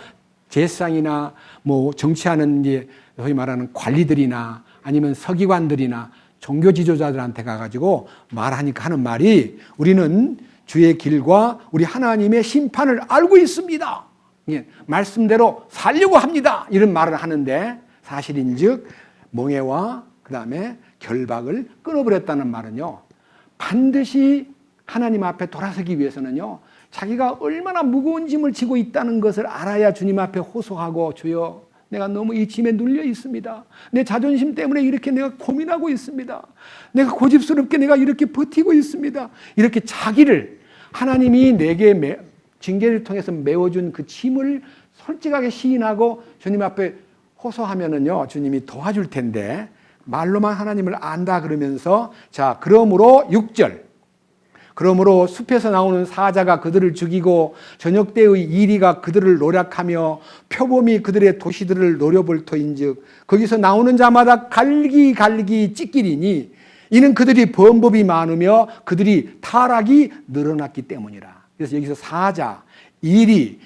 제사장이나 뭐 정치하는 이제 소위 말하는 관리들이나 아니면 서기관들이나 종교 지도자들한테 가가지고 말하니까 하는 말이 우리는 주의 길과 우리 하나님의 심판을 알고 있습니다. 말씀대로 살려고 합니다. 이런 말을 하는데 사실인즉 멍에와 그 다음에 결박을 끊어버렸다는 말은요, 반드시 하나님 앞에 돌아서기 위해서는요, 자기가 얼마나 무거운 짐을 지고 있다는 것을 알아야 주님 앞에 호소하고 주여 내가 너무 이 짐에 눌려 있습니다. 내 자존심 때문에 이렇게 내가 고민하고 있습니다. 내가 고집스럽게 내가 이렇게 버티고 있습니다. 이렇게 자기를 하나님이 내게 징계를 통해서 메워준 그 짐을 솔직하게 시인하고 주님 앞에 호소하면은요, 주님이 도와줄 텐데 말로만 하나님을 안다 그러면서 자, 그러므로 6절. 그러므로 숲에서 나오는 사자가 그들을 죽이고 저녁 때의 이리가 그들을 노략하며 표범이 그들의 도시들을 노려볼 터인즉 거기서 나오는 자마다 갈기 찢기리니 이는 그들이 범법이 많으며 그들이 타락이 늘어났기 때문이라. 그래서 여기서 사자, 이리,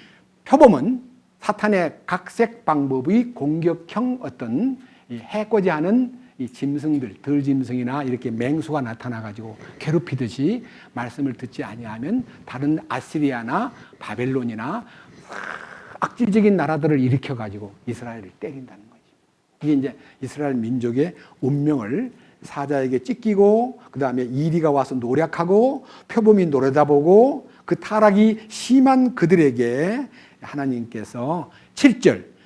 표범은 사탄의 각색 방법의 공격형 어떤 해코지 하는 이 짐승들, 들짐승이나 이렇게 맹수가 나타나가지고 괴롭히듯이 말씀을 듣지 아니하면 다른 아시리아나 바벨론이나 악질적인 나라들을 일으켜가지고 이스라엘을 때린다는 거죠. 이게 이제 이스라엘 민족의 운명을 사자에게 찢기고 그 다음에 이리가 와서 노략하고 표범이 노려다보고 그 타락이 심한 그들에게 하나님께서 7절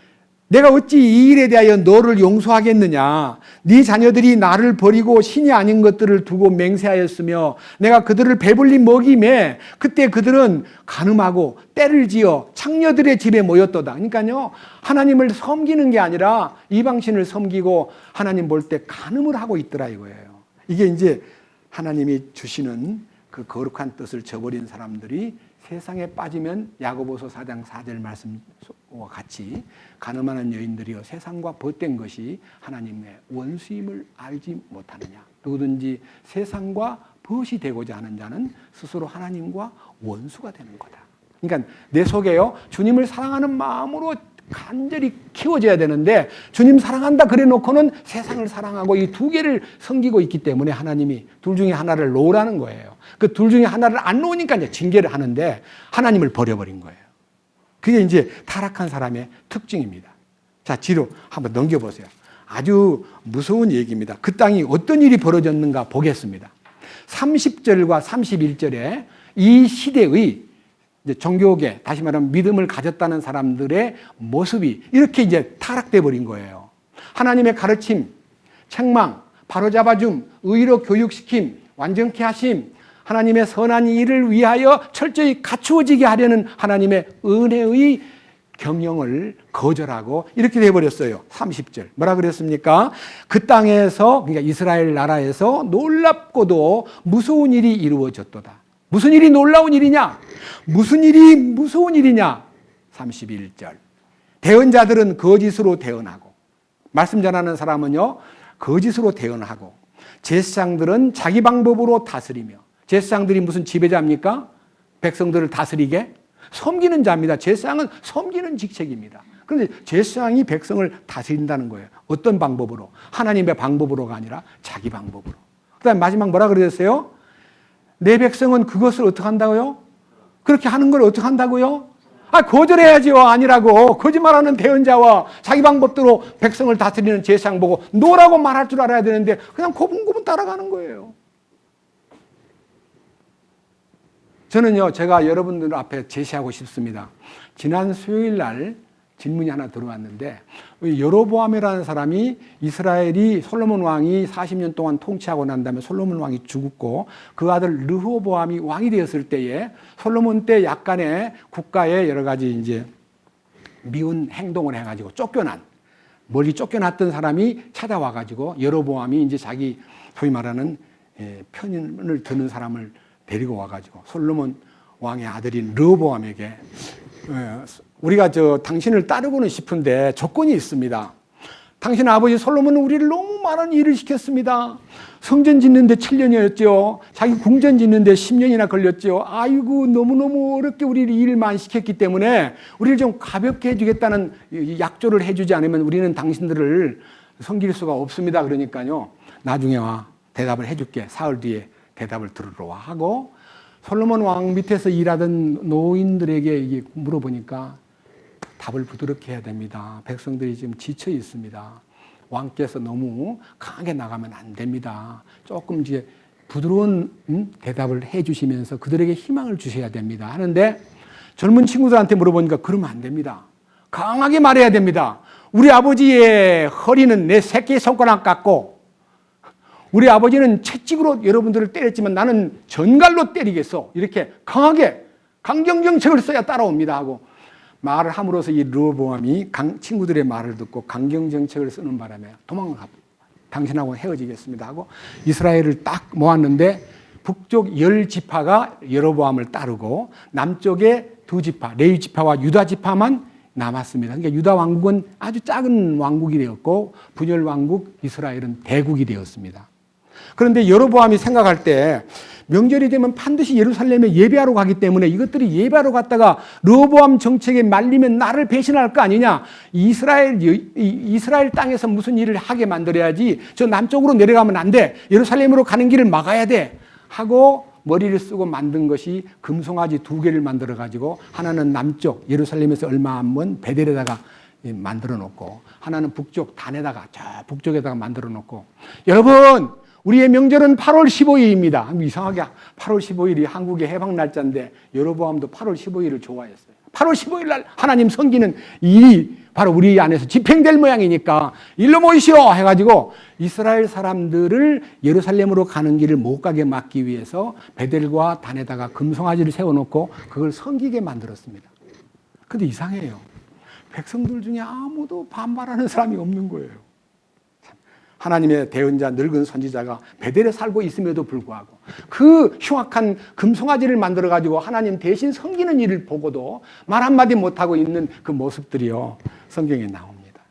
내가 어찌 이 일에 대하여 너를 용서하겠느냐 네 자녀들이 나를 버리고 신이 아닌 것들을 두고 맹세하였으며 내가 그들을 배불리 먹임에 그때 그들은 간음하고 때를 지어 창녀들의 집에 모였도다. 그러니까요, 하나님을 섬기는 게 아니라 이방신을 섬기고 하나님 볼 때 간음을 하고 있더라 이거예요. 이게 이제 하나님이 주시는 그 거룩한 뜻을 저버린 사람들이 세상에 빠지면 야고보서 4장 4절 말씀과 같이 가늠하는 여인들이여 세상과 벗된 것이 하나님의 원수임을 알지 못하느냐. 누구든지 세상과 벗이 되고자 하는 자는 스스로 하나님과 원수가 되는 거다. 그러니까 내 속에요, 주님을 사랑하는 마음으로 간절히 키워져야 되는데 주님 사랑한다 그래 놓고는 세상을 사랑하고 이 두 개를 섬기고 있기 때문에 하나님이 둘 중에 하나를 놓으라는 거예요. 그 둘 중에 하나를 안 놓으니까 이제 징계를 하는데 하나님을 버려버린 거예요. 그게 이제 타락한 사람의 특징입니다. 자, 뒤로 한번 넘겨보세요. 아주 무서운 얘기입니다. 그 땅이 어떤 일이 벌어졌는가 보겠습니다. 30절과 31절에 이 시대의 이제 종교계, 다시 말하면 믿음을 가졌다는 사람들의 모습이 이렇게 이제 타락돼 버린 거예요. 하나님의 가르침, 책망, 바로잡아줌, 의로 교육시킴, 완전케 하심, 하나님의 선한 일을 위하여 철저히 갖추어지게 하려는 하나님의 은혜의 경영을 거절하고 이렇게 돼버렸어요. 30절 뭐라 그랬습니까? 그 땅에서, 그러니까 이스라엘 나라에서 놀랍고도 무서운 일이 이루어졌도다. 무슨 일이 놀라운 일이냐? 무슨 일이 무서운 일이냐? 31절 대언자들은 거짓으로 대언하고, 말씀 전하는 사람은요 거짓으로 대언하고, 제사장들은 자기 방법으로 다스리며, 제사장들이 무슨 지배자입니까? 백성들을 다스리게 섬기는 자입니다. 제사장은 섬기는 직책입니다. 그런데 제사장이 백성을 다스린다는 거예요. 어떤 방법으로? 하나님의 방법으로가 아니라 자기 방법으로. 그 다음에 마지막 뭐라 그랬어요? 내 백성은 그것을 어떻게 한다고요? 그렇게 하는 걸 어떻게 한다고요? 거절해야지요. 아니라고. 거짓말하는 대언자와 자기 방법대로 백성을 다스리는 제사장 보고 노라고 말할 줄 알아야 되는데 그냥 고분고분 따라가는 거예요. 저는요, 제가 여러분들 앞에 제시하고 싶습니다. 지난 수요일 날 질문이 하나 들어왔는데, 여로보암이라는 사람이, 이스라엘이 솔로몬 왕이 40년 동안 통치하고 난 다음에 솔로몬 왕이 죽었고 그 아들 르호보암이 왕이 되었을 때에 솔로몬 때 약간의 국가에 여러 가지 이제 미운 행동을 해가지고 멀리 쫓겨났던 사람이 찾아와가지고 여로보암이 이제 자기 소위 말하는 편을 드는 사람을 데리고 와가지고 솔로몬 왕의 아들인 르호보암에게, 우리가 당신을 따르고는 싶은데 조건이 있습니다. 당신 아버지 솔로몬은 우리를 너무 많은 일을 시켰습니다. 성전 짓는데 7년이었죠. 자기 궁전 짓는데 10년이나 걸렸죠. 아이고 너무너무 어렵게 우리를 일을 많이 시켰기 때문에 우리를 좀 가볍게 해주겠다는 약조를 해주지 않으면 우리는 당신들을 섬길 수가 없습니다. 그러니까요, 나중에 와 대답을 해줄게. 사흘 뒤에 대답을 들으러 와 하고, 솔로몬 왕 밑에서 일하던 노인들에게 이게 물어보니까 답을 부드럽게 해야 됩니다. 백성들이 지금 지쳐 있습니다. 왕께서 너무 강하게 나가면 안 됩니다. 조금 이제 부드러운 대답을 해 주시면서 그들에게 희망을 주셔야 됩니다. 하는데 젊은 친구들한테 물어보니까 그러면 안 됩니다. 강하게 말해야 됩니다. 우리 아버지의 허리는 내 새끼 손가락 같고, 우리 아버지는 채찍으로 여러분들을 때렸지만 나는 전갈로 때리겠어. 이렇게 강하게 강경정책을 써야 따라옵니다 하고 말을 함으로써 이 르호보암이 친구들의 말을 듣고 강경정책을 쓰는 바람에 도망을 가고, 당신하고 헤어지겠습니다 하고 이스라엘을 딱 모았는데 북쪽 10지파가 여로보암을 따르고 남쪽에 2지파, 레위 지파와 유다 지파만 남았습니다. 그러니까 유다 왕국은 아주 작은 왕국이 되었고 분열 왕국 이스라엘은 대국이 되었습니다. 그런데 여로보암이 생각할 때 명절이 되면 반드시 예루살렘에 예배하러 가기 때문에 이것들이 예배하러 갔다가 르호보암 정책에 말리면 나를 배신할 거 아니냐. 이스라엘 땅에서 무슨 일을 하게 만들어야지 저 남쪽으로 내려가면 안 돼. 예루살렘으로 가는 길을 막아야 돼. 하고 머리를 쓰고 만든 것이 금송아지 2개를 만들어 가지고 하나는 남쪽 예루살렘에서 얼마 안 먼 베델에다가 만들어 놓고 하나는 북쪽 단에다가 저 북쪽에다가 만들어 놓고, 여러분 우리의 명절은 8월 15일입니다. 이상하게 8월 15일이 한국의 해방 날짜인데 여로보암도 8월 15일을 좋아했어요. 8월 15일 날 하나님 섬기는 일이 바로 우리 안에서 집행될 모양이니까 일로 모이시오 해가지고 이스라엘 사람들을 예루살렘으로 가는 길을 못 가게 막기 위해서 베델과 단에다가 금송아지를 세워놓고 그걸 섬기게 만들었습니다. 근데 이상해요. 백성들 중에 아무도 반발하는 사람이 없는 거예요. 하나님의 대언자 늙은 선지자가 베델에 살고 있음에도 불구하고 그 흉악한 금송아지를 만들어가지고 하나님 대신 섬기는 일을 보고도 말 한마디 못하고 있는 그 모습들이요 성경에 나옵니다.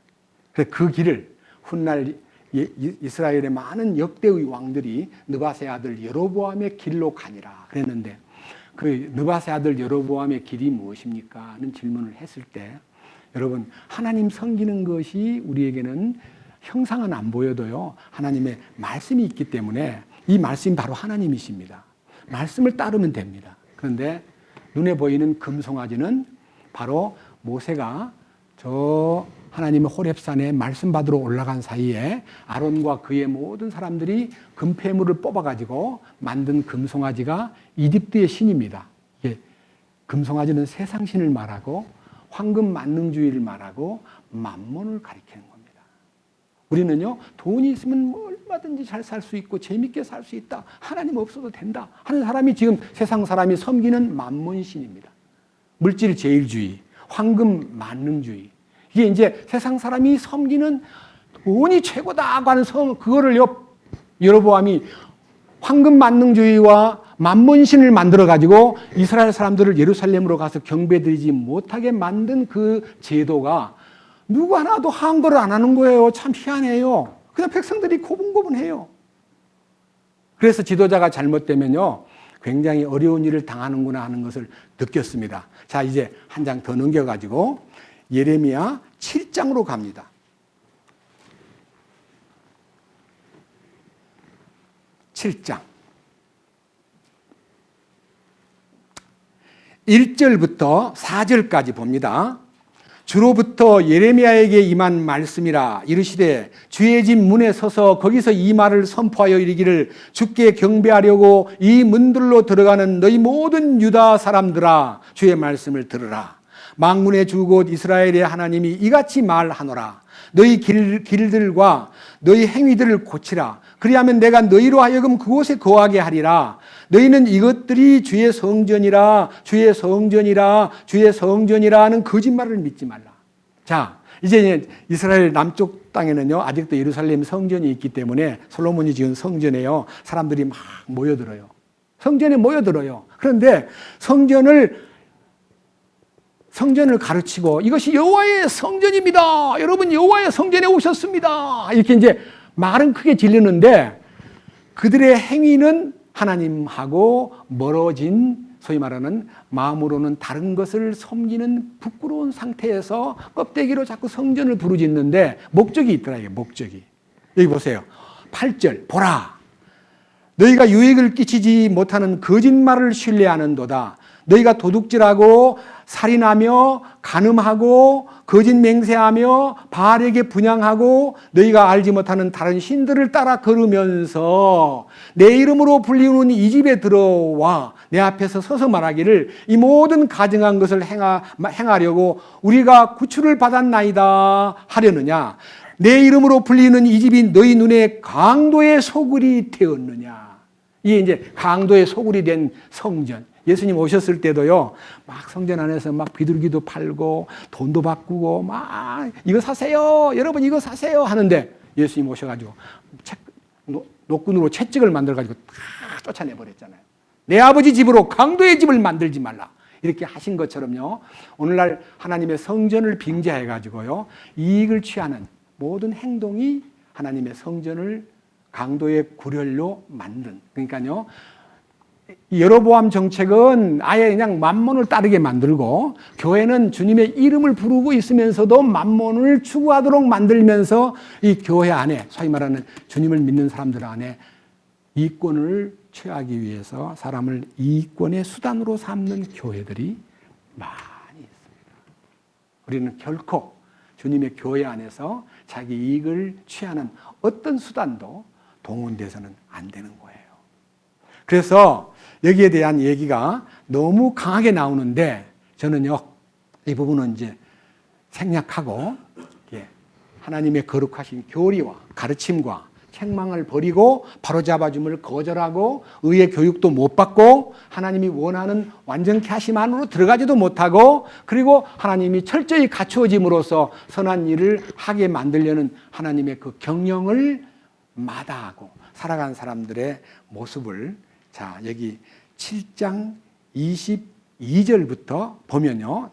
그래서 그 길을 훗날 이스라엘의 많은 역대의 왕들이 느바세 아들 여로보암의 길로 가니라 그랬는데, 그 느바세 아들 여로보암의 길이 무엇입니까? 하는 질문을 했을 때, 여러분 하나님 섬기는 것이 우리에게는 형상은 안 보여도요 하나님의 말씀이 있기 때문에 이 말씀이 바로 하나님이십니다. 말씀을 따르면 됩니다. 그런데 눈에 보이는 금송아지는 바로 모세가 저 하나님의 호렙산에 말씀 받으러 올라간 사이에 아론과 그의 모든 사람들이 금폐물을 뽑아가지고 만든 금송아지가 이집트의 신입니다. 금송아지는 세상신을 말하고 황금 만능주의를 말하고 만몬을 가리키는 겁니다. 우리는요, 돈이 있으면 뭐 얼마든지 잘 살 수 있고 재밌게 살 수 있다. 하나님 없어도 된다 하는 사람이 지금 세상 사람이 섬기는 만몬신입니다. 물질 제일주의, 황금 만능주의. 이게 이제 세상 사람이 섬기는 돈이 최고다고 하는 그거를 여로보암이 황금 만능주의와 만몬신을 만들어 가지고 이스라엘 사람들을 예루살렘으로 가서 경배드리지 못하게 만든 그 제도가 누구 하나도 항거를 안 하는 거예요. 참 희한해요. 그냥 백성들이 고분고분해요. 그래서 지도자가 잘못되면요, 굉장히 어려운 일을 당하는구나 하는 것을 느꼈습니다. 자, 이제 한 장 더 넘겨가지고 예레미야 7장으로 갑니다. 7장 1절부터 4절까지 봅니다. 주로부터 예레미야에게 임한 말씀이라. 이르시되 주의 집 문에 서서 거기서 이 말을 선포하여 이르기를, 주께 경배하려고 이 문들로 들어가는 너희 모든 유다 사람들아, 주의 말씀을 들으라. 만군의 주 곧 이스라엘의 하나님이 이같이 말하노라. 너희 길들과 너희 행위들을 고치라. 그리하면 내가 너희로 하여금 그곳에 거하게 하리라. 너희는 이것들이 주의 성전이라, 주의 성전이라, 주의 성전이라 하는 거짓말을 믿지 말라. 자, 이제 이스라엘 남쪽 땅에는요, 아직도 예루살렘 성전이 있기 때문에 솔로몬이 지은 성전에요, 사람들이 막 모여들어요. 성전에 모여들어요. 그런데 성전을 가르치고 이것이 여호와의 성전입니다. 여러분, 여호와의 성전에 오셨습니다. 이렇게 이제 말은 크게 질르는데 그들의 행위는 하나님하고 멀어진, 소위 말하는 마음으로는 다른 것을 섬기는 부끄러운 상태에서 껍데기로 자꾸 성전을 부르짖는데 목적이 있더라. 이게 목적이. 여기 보세요. 8절 보라. 너희가 유익을 끼치지 못하는 거짓말을 신뢰하는도다. 너희가 도둑질하고 살인하며 간음하고 거짓 맹세하며 바알에게 분향하고 너희가 알지 못하는 다른 신들을 따라 걸으면서 내 이름으로 불리우는 이 집에 들어와 내 앞에서 서서 말하기를, 이 모든 가증한 것을 행하려고 우리가 구출을 받았나이다 하려느냐. 내 이름으로 불리는 이 집이 너희 눈에 강도의 소굴이 되었느냐. 이게 이제 강도의 소굴이 된 성전. 예수님 오셨을 때도요, 막 성전 안에서 막 비둘기도 팔고 돈도 바꾸고 막 이거 사세요, 여러분 이거 사세요 하는데 예수님 오셔가지고 노끈으로 채찍을 만들어가지고 다 쫓아내버렸잖아요. 내 아버지 집으로 강도의 집을 만들지 말라. 이렇게 하신 것처럼요, 오늘날 하나님의 성전을 빙자해가지고요, 이익을 취하는 모든 행동이 하나님의 성전을 강도의 굴혈로 만든, 그러니까요, 여로보암 정책은 아예 그냥 만몬을 따르게 만들고, 교회는 주님의 이름을 부르고 있으면서도 만몬을 추구하도록 만들면서 이 교회 안에, 소위 말하는 주님을 믿는 사람들 안에 이권을 취하기 위해서 사람을 이권의 수단으로 삼는 교회들이 많이 있습니다. 우리는 결코 주님의 교회 안에서 자기 이익을 취하는 어떤 수단도 동원돼서는 안 되는 거예요. 그래서 여기에 대한 얘기가 너무 강하게 나오는데 저는요, 이 부분은 이제 생략하고 하나님의 거룩하신 교리와 가르침과 책망을 버리고 바로잡아줌을 거절하고 의의 교육도 못 받고 하나님이 원하는 완전케 하심 안으로 들어가지도 못하고, 그리고 하나님이 철저히 갖추어짐으로써 선한 일을 하게 만들려는 하나님의 그 경영을 마다하고 살아간 사람들의 모습을, 자, 여기 7장 22절부터 보면요,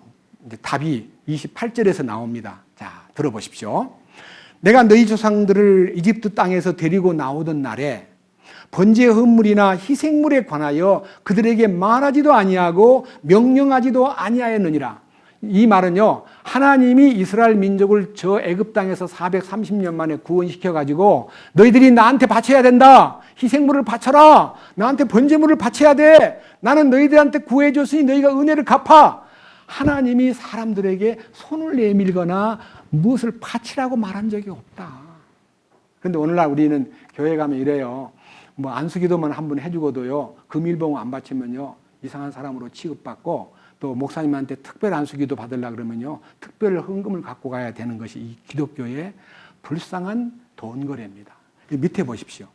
이제 답이 28절에서 나옵니다. 자, 들어보십시오. 내가 너희 조상들을 이집트 땅에서 데리고 나오던 날에 번제 헌물이나 희생물에 관하여 그들에게 말하지도 아니하고 명령하지도 아니하였느니라. 이 말은요, 하나님이 이스라엘 민족을 저 애굽 땅에서 430년 만에 구원시켜 가지고 너희들이 나한테 바쳐야 된다. 희생물을 바쳐라. 나한테 번제물을 바쳐야 돼. 나는 너희들한테 구해줬으니 너희가 은혜를 갚아. 하나님이 사람들에게 손을 내밀거나 무엇을 바치라고 말한 적이 없다. 그런데 오늘날 우리는 교회 가면 이래요. 뭐 안수기도만 한 번 해주고도요, 금일봉 안 바치면요 이상한 사람으로 취급받고, 또 목사님한테 특별 안수기도 받으려고 그러면요 특별 헌금을 갖고 가야 되는 것이 이 기독교의 불쌍한 돈 거래입니다. 밑에 보십시오.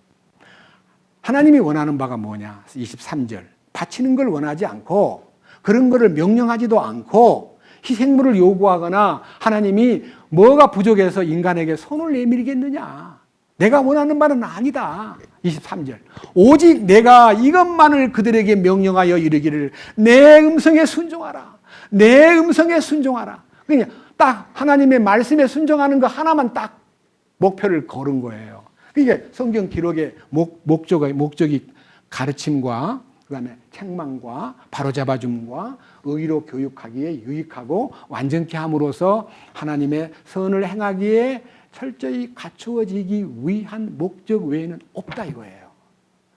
하나님이 원하는 바가 뭐냐? 23절. 바치는 걸 원하지 않고 그런 거를 명령하지도 않고 희생물을 요구하거나 하나님이 뭐가 부족해서 인간에게 손을 내밀겠느냐? 내가 원하는 바는 아니다. 23절. 오직 내가 이것만을 그들에게 명령하여 이르기를 내 음성에 순종하라. 내 음성에 순종하라. 그냥 딱 하나님의 말씀에 순종하는 거 하나만 딱 목표를 걸은 거예요. 이게 성경 기록의 목적이 가르침과 그다음에 책망과 바로잡아줌과 의로 교육하기에 유익하고 완전케 함으로써 하나님의 선을 행하기에 철저히 갖추어지기 위한 목적 외에는 없다 이거예요.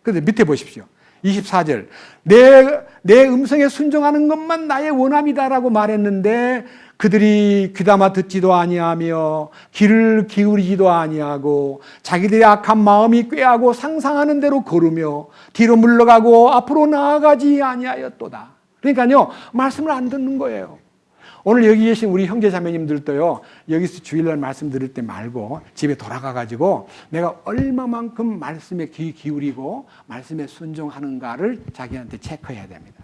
그런데 밑에 보십시오. 24절. 내 음성에 순종하는 것만 나의 원함이다라고 말했는데 그들이 귀담아 듣지도 아니하며 귀를 기울이지도 아니하고 자기들의 악한 마음이 꾀하고 상상하는 대로 걸으며 뒤로 물러가고 앞으로 나아가지 아니하였도다. 그러니까요, 말씀을 안 듣는 거예요. 오늘 여기 계신 우리 형제 자매님들도요, 여기서 주일날 말씀 들을 때 말고 집에 돌아가가지고 내가 얼마만큼 말씀에 귀 기울이고 말씀에 순종하는가를 자기한테 체크해야 됩니다.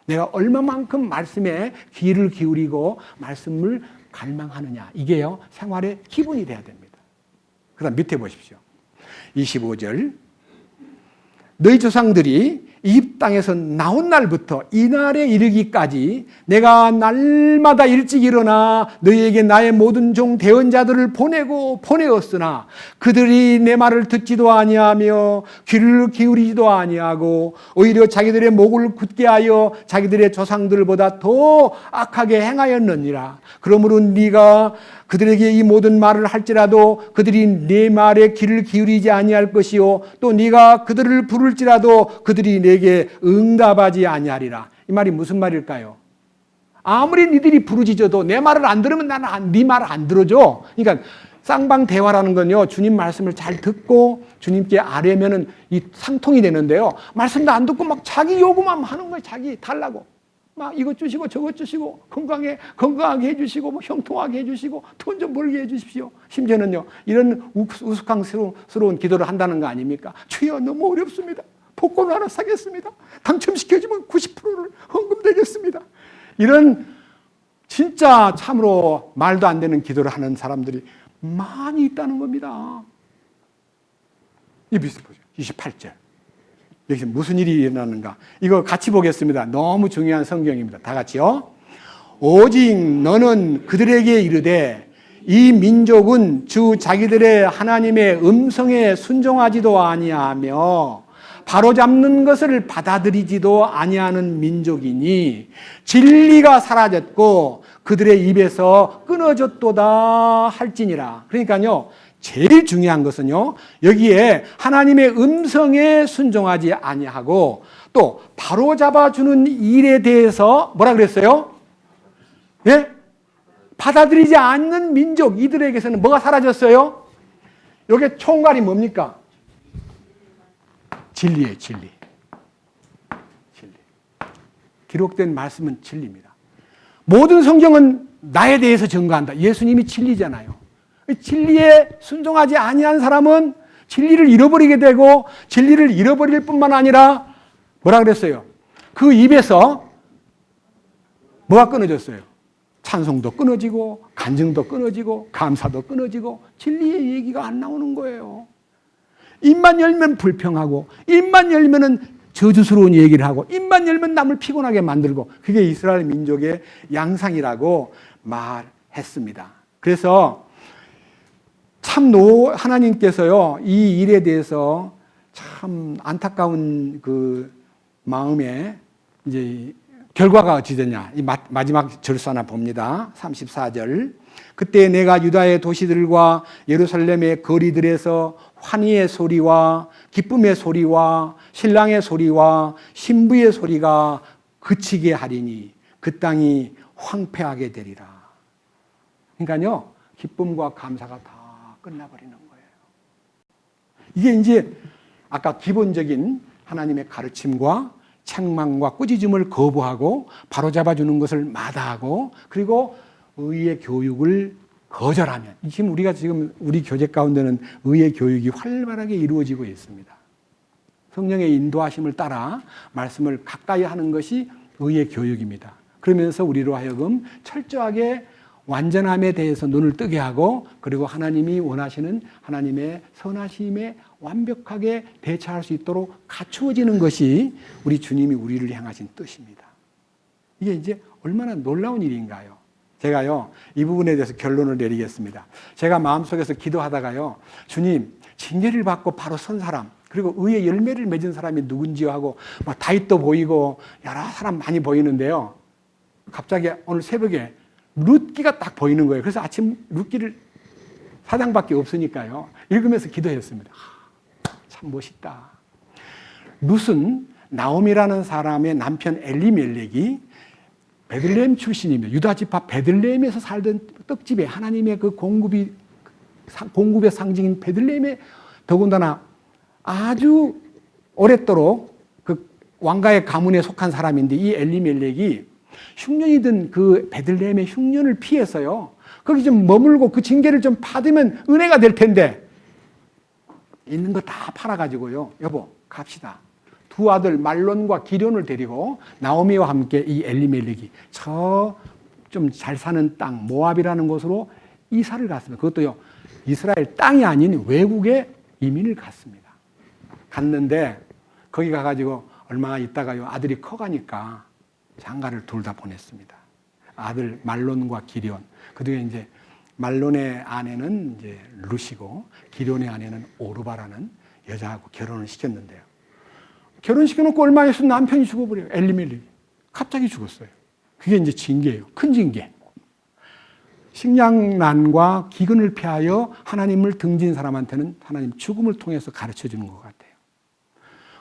내가 얼마만큼 말씀에 귀를 기울이고 말씀을 갈망하느냐. 이게요, 생활의 기본이 돼야 됩니다. 그 다음 밑에 보십시오. 25절. 너희 조상들이 이집트 땅에서 나온 날부터 이 날에 이르기까지 내가 날마다 일찍 일어나 너희에게 나의 모든 종 대언자들을 보내었으나 그들이 내 말을 듣지도 아니하며 귀를 기울이지도 아니하고 오히려 자기들의 목을 굳게 하여 자기들의 조상들보다 더 악하게 행하였느니라. 그러므로 네가 그들에게 이 모든 말을 할지라도 그들이 네 말에 귀를 기울이지 아니할 것이요 또 네가 그들을 부를지라도 그들이 내게 응답하지 아니하리라. 이 말이 무슨 말일까요? 아무리 니들이 부르짖어도 내 말을 안 들으면 나는 네 말을 안 들어줘. 그러니까 쌍방 대화라는 건요, 주님 말씀을 잘 듣고 주님께 아뢰면은 이 상통이 되는데요, 말씀도 안 듣고 막 자기 요구만 하는 거예요. 자기 달라고. 막 이것 주시고 저것 주시고 건강하게 해주시고 뭐 형통하게 해주시고 돈 좀 벌게 해주십시오. 심지어는요, 이런 우스꽝스러운 기도를 한다는 거 아닙니까? 주여 너무 어렵습니다. 복권 하나 사겠습니다. 당첨시켜주면 90%를 헌금되겠습니다. 이런 진짜 참으로 말도 안 되는 기도를 하는 사람들이 많이 있다는 겁니다. 이 비슷 보죠. 28절. 여기서 무슨 일이 일어나는가? 이거 같이 보겠습니다. 너무 중요한 성경입니다. 다 같이요. 오직 너는 그들에게 이르되 이 민족은 주 자기들의 하나님의 음성에 순종하지도 아니하며 바로잡는 것을 받아들이지도 아니하는 민족이니 진리가 사라졌고 그들의 입에서 끊어졌도다 할지니라. 그러니까요, 제일 중요한 것은요, 여기에 하나님의 음성에 순종하지 아니하고 또 바로잡아주는 일에 대해서 뭐라 그랬어요? 예? 받아들이지 않는 민족, 이들에게서는 뭐가 사라졌어요? 여기 총괄이 뭡니까? 진리예요, 진리. 진리. 기록된 말씀은 진리입니다. 모든 성경은 나에 대해서 증거한다. 예수님이 진리잖아요. 진리에 순종하지 아니한 사람은 진리를 잃어버리게 되고 진리를 잃어버릴 뿐만 아니라 뭐라 그랬어요? 그 입에서 뭐가 끊어졌어요? 찬송도 끊어지고 간증도 끊어지고 감사도 끊어지고 진리의 얘기가 안 나오는 거예요. 입만 열면 불평하고 입만 열면은 저주스러운 얘기를 하고 입만 열면 남을 피곤하게 만들고 그게 이스라엘 민족의 양상이라고 말했습니다. 그래서 참 하나님께서요, 이 일에 대해서 참 안타까운 그 마음에 이제 결과가 어찌 되냐. 이 마지막 절수 하나 봅니다. 34절. 그때 내가 유다의 도시들과 예루살렘의 거리들에서 환희의 소리와 기쁨의 소리와 신랑의 소리와 신부의 소리가 그치게 하리니 그 땅이 황폐하게 되리라. 그러니까요, 기쁨과 감사가 다 끝나버리는 거예요. 이게 이제 아까 기본적인 하나님의 가르침과 책망과 꾸짖음을 거부하고 바로잡아주는 것을 마다하고 그리고 의의 교육을 거절하면, 지금 우리 교제 가운데는 의의 교육이 활발하게 이루어지고 있습니다. 성령의 인도하심을 따라 말씀을 가까이 하는 것이 의의 교육입니다. 그러면서 우리로 하여금 철저하게 완전함에 대해서 눈을 뜨게 하고, 그리고 하나님이 원하시는 하나님의 선하심에 완벽하게 대처할 수 있도록 갖추어지는 것이 우리 주님이 우리를 향하신 뜻입니다. 이게 이제 얼마나 놀라운 일인가요? 제가요, 이 부분에 대해서 결론을 내리겠습니다. 제가 마음속에서 기도하다가요, 주님, 징계를 받고 바로 선 사람, 그리고 의의 열매를 맺은 사람이 누군지요 하고, 막 다윗도 보이고, 여러 사람 많이 보이는데요. 갑자기 오늘 새벽에 룻기가 딱 보이는 거예요. 그래서 아침 룻기를 사장밖에 없으니까요, 읽으면서 기도했습니다. 참 멋있다. 룻은 나옴이라는 사람의 남편 엘리멜렉이 베들레헴 출신입니다. 유다 지파 베들레헴에서 살던 떡집에 하나님의 그 공급의 상징인 베들레헴에, 더군다나 아주 오랫도록 그 왕가의 가문에 속한 사람인데, 이 엘리멜렉이 흉년이든 그 베들레헴의 흉년을 피해서요, 거기 좀 머물고 그 징계를 좀 받으면 은혜가 될 텐데, 있는 거 다 팔아가지고요, 여보 갑시다. 두 아들 말론과 기련을 데리고 나오미와 함께 이 엘리멜렉이 저 좀 잘 사는 땅 모압이라는 곳으로 이사를 갔습니다. 그것도요, 이스라엘 땅이 아닌 외국에 이민을 갔습니다. 갔는데 거기 가가지고 얼마 있다가요, 아들이 커가니까 장가를 둘 다 보냈습니다. 아들 말론과 기련. 그중에 이제 말론의 아내는 이제 룻이고 기련의 아내는 오르바라는 여자하고 결혼을 시켰는데요. 결혼시켜놓고 얼마 있어 남편이 죽어버려요. 엘리멜렉이 갑자기 죽었어요. 그게 이제 징계예요. 큰 징계. 식량난과 기근을 피하여 하나님을 등진 사람한테는 하나님 죽음을 통해서 가르쳐주는 것 같아요.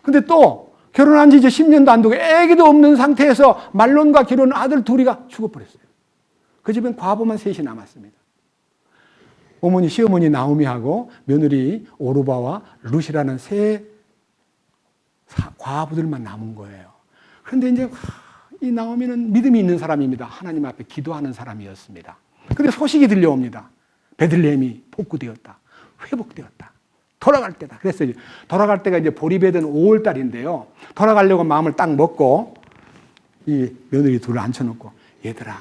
근데 또 결혼한 지 이제 10년도 안 되고 애기도 없는 상태에서 말론과 기련 아들 둘이가 죽어버렸어요. 그 집엔 과부만 셋이 남았습니다. 어머니, 시어머니 나오미하고 며느리 오르바와 룻이라는 세 과부들만 남은 거예요. 그런데 이제 이 나오미는 믿음이 있는 사람입니다. 하나님 앞에 기도하는 사람이었습니다. 근데 소식이 들려옵니다. 베들레헴이 복구되었다. 회복되었다. 돌아갈 때다. 그래서 돌아갈 때가 이제 보리배든 5월 달인데요. 돌아가려고 마음을 딱 먹고 이 며느리 둘을 앉혀놓고, 얘들아,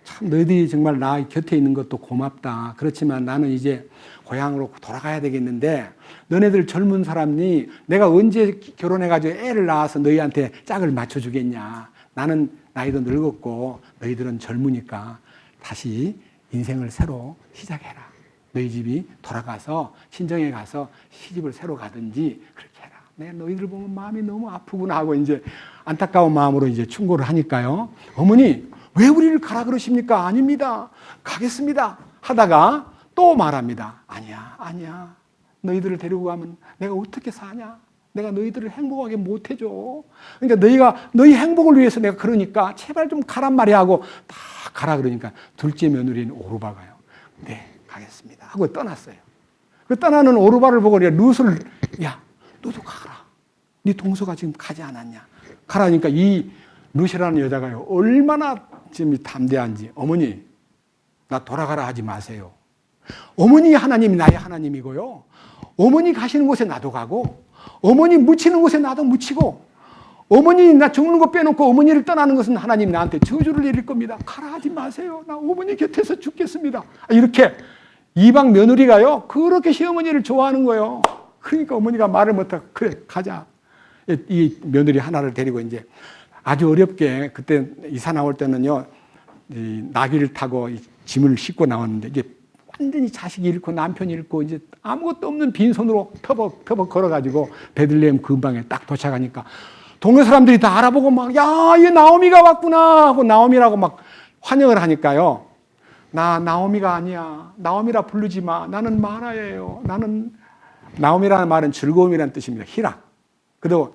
참 너희들이 정말 나 곁에 있는 것도 고맙다. 그렇지만 나는 이제 고향으로 돌아가야 되겠는데, 너네들 젊은 사람이 내가 언제 결혼해가지고 애를 낳아서 너희한테 짝을 맞춰주겠냐. 나는 나이도 늙었고 너희들은 젊으니까 다시 인생을 새로 시작해라. 너희 집이 돌아가서 친정에 가서 시집을 새로 가든지 그렇게 해라. 내가 너희들 보면 마음이 너무 아프구나 하고 이제 안타까운 마음으로 이제 충고를 하니까요. 어머니, 왜 우리를 가라 그러십니까? 아닙니다. 가겠습니다. 하다가 또 말합니다. 아니야. 너희들을 데리고 가면 내가 어떻게 사냐? 내가 너희들을 행복하게 못 해줘. 그러니까 너희 행복을 위해서 내가 그러니까 제발 좀 가란 말이야 하고 다 가라 그러니까 둘째 며느리인 오르바가요. 네, 가겠습니다. 하고 떠났어요. 그 떠나는 오르바를 보고 룻을, 야, 너도 가라. 네 동서가 지금 가지 않았냐? 가라니까 이 룻이라는 여자가요, 얼마나 지금 담대한지. 어머니, 나 돌아가라 하지 마세요. 어머니 하나님이 나의 하나님이고요. 어머니 가시는 곳에 나도 가고, 어머니 묻히는 곳에 나도 묻히고, 어머니 나 죽는 거 빼놓고 어머니를 떠나는 것은 하나님 나한테 저주를 내릴 겁니다. 가라 하지 마세요. 나 어머니 곁에서 죽겠습니다. 이렇게 이방 며느리가요, 그렇게 시어머니를 좋아하는 거예요. 그러니까 어머니가 말을 못하고, 그래, 가자. 이 며느리 하나를 데리고 이제 아주 어렵게, 그때 이사 나올 때는요, 이 나귀를 타고 짐을 싣고 나왔는데, 이제 완전히 자식이 잃고 남편이 잃고 이제 아무것도 없는 빈손으로 터벅 걸어가지고 베들레헴 근방에 딱 도착하니까 동네 사람들이 다 알아보고 막, 야, 얘 나오미가 왔구나 하고 나오미라고 막 환영을 하니까요. 나 나오미가 아니야. 나오미라 부르지 마. 나는 마라예요. 나는, 나오미라는 말은 즐거움이라는 뜻입니다. 희락. 그리고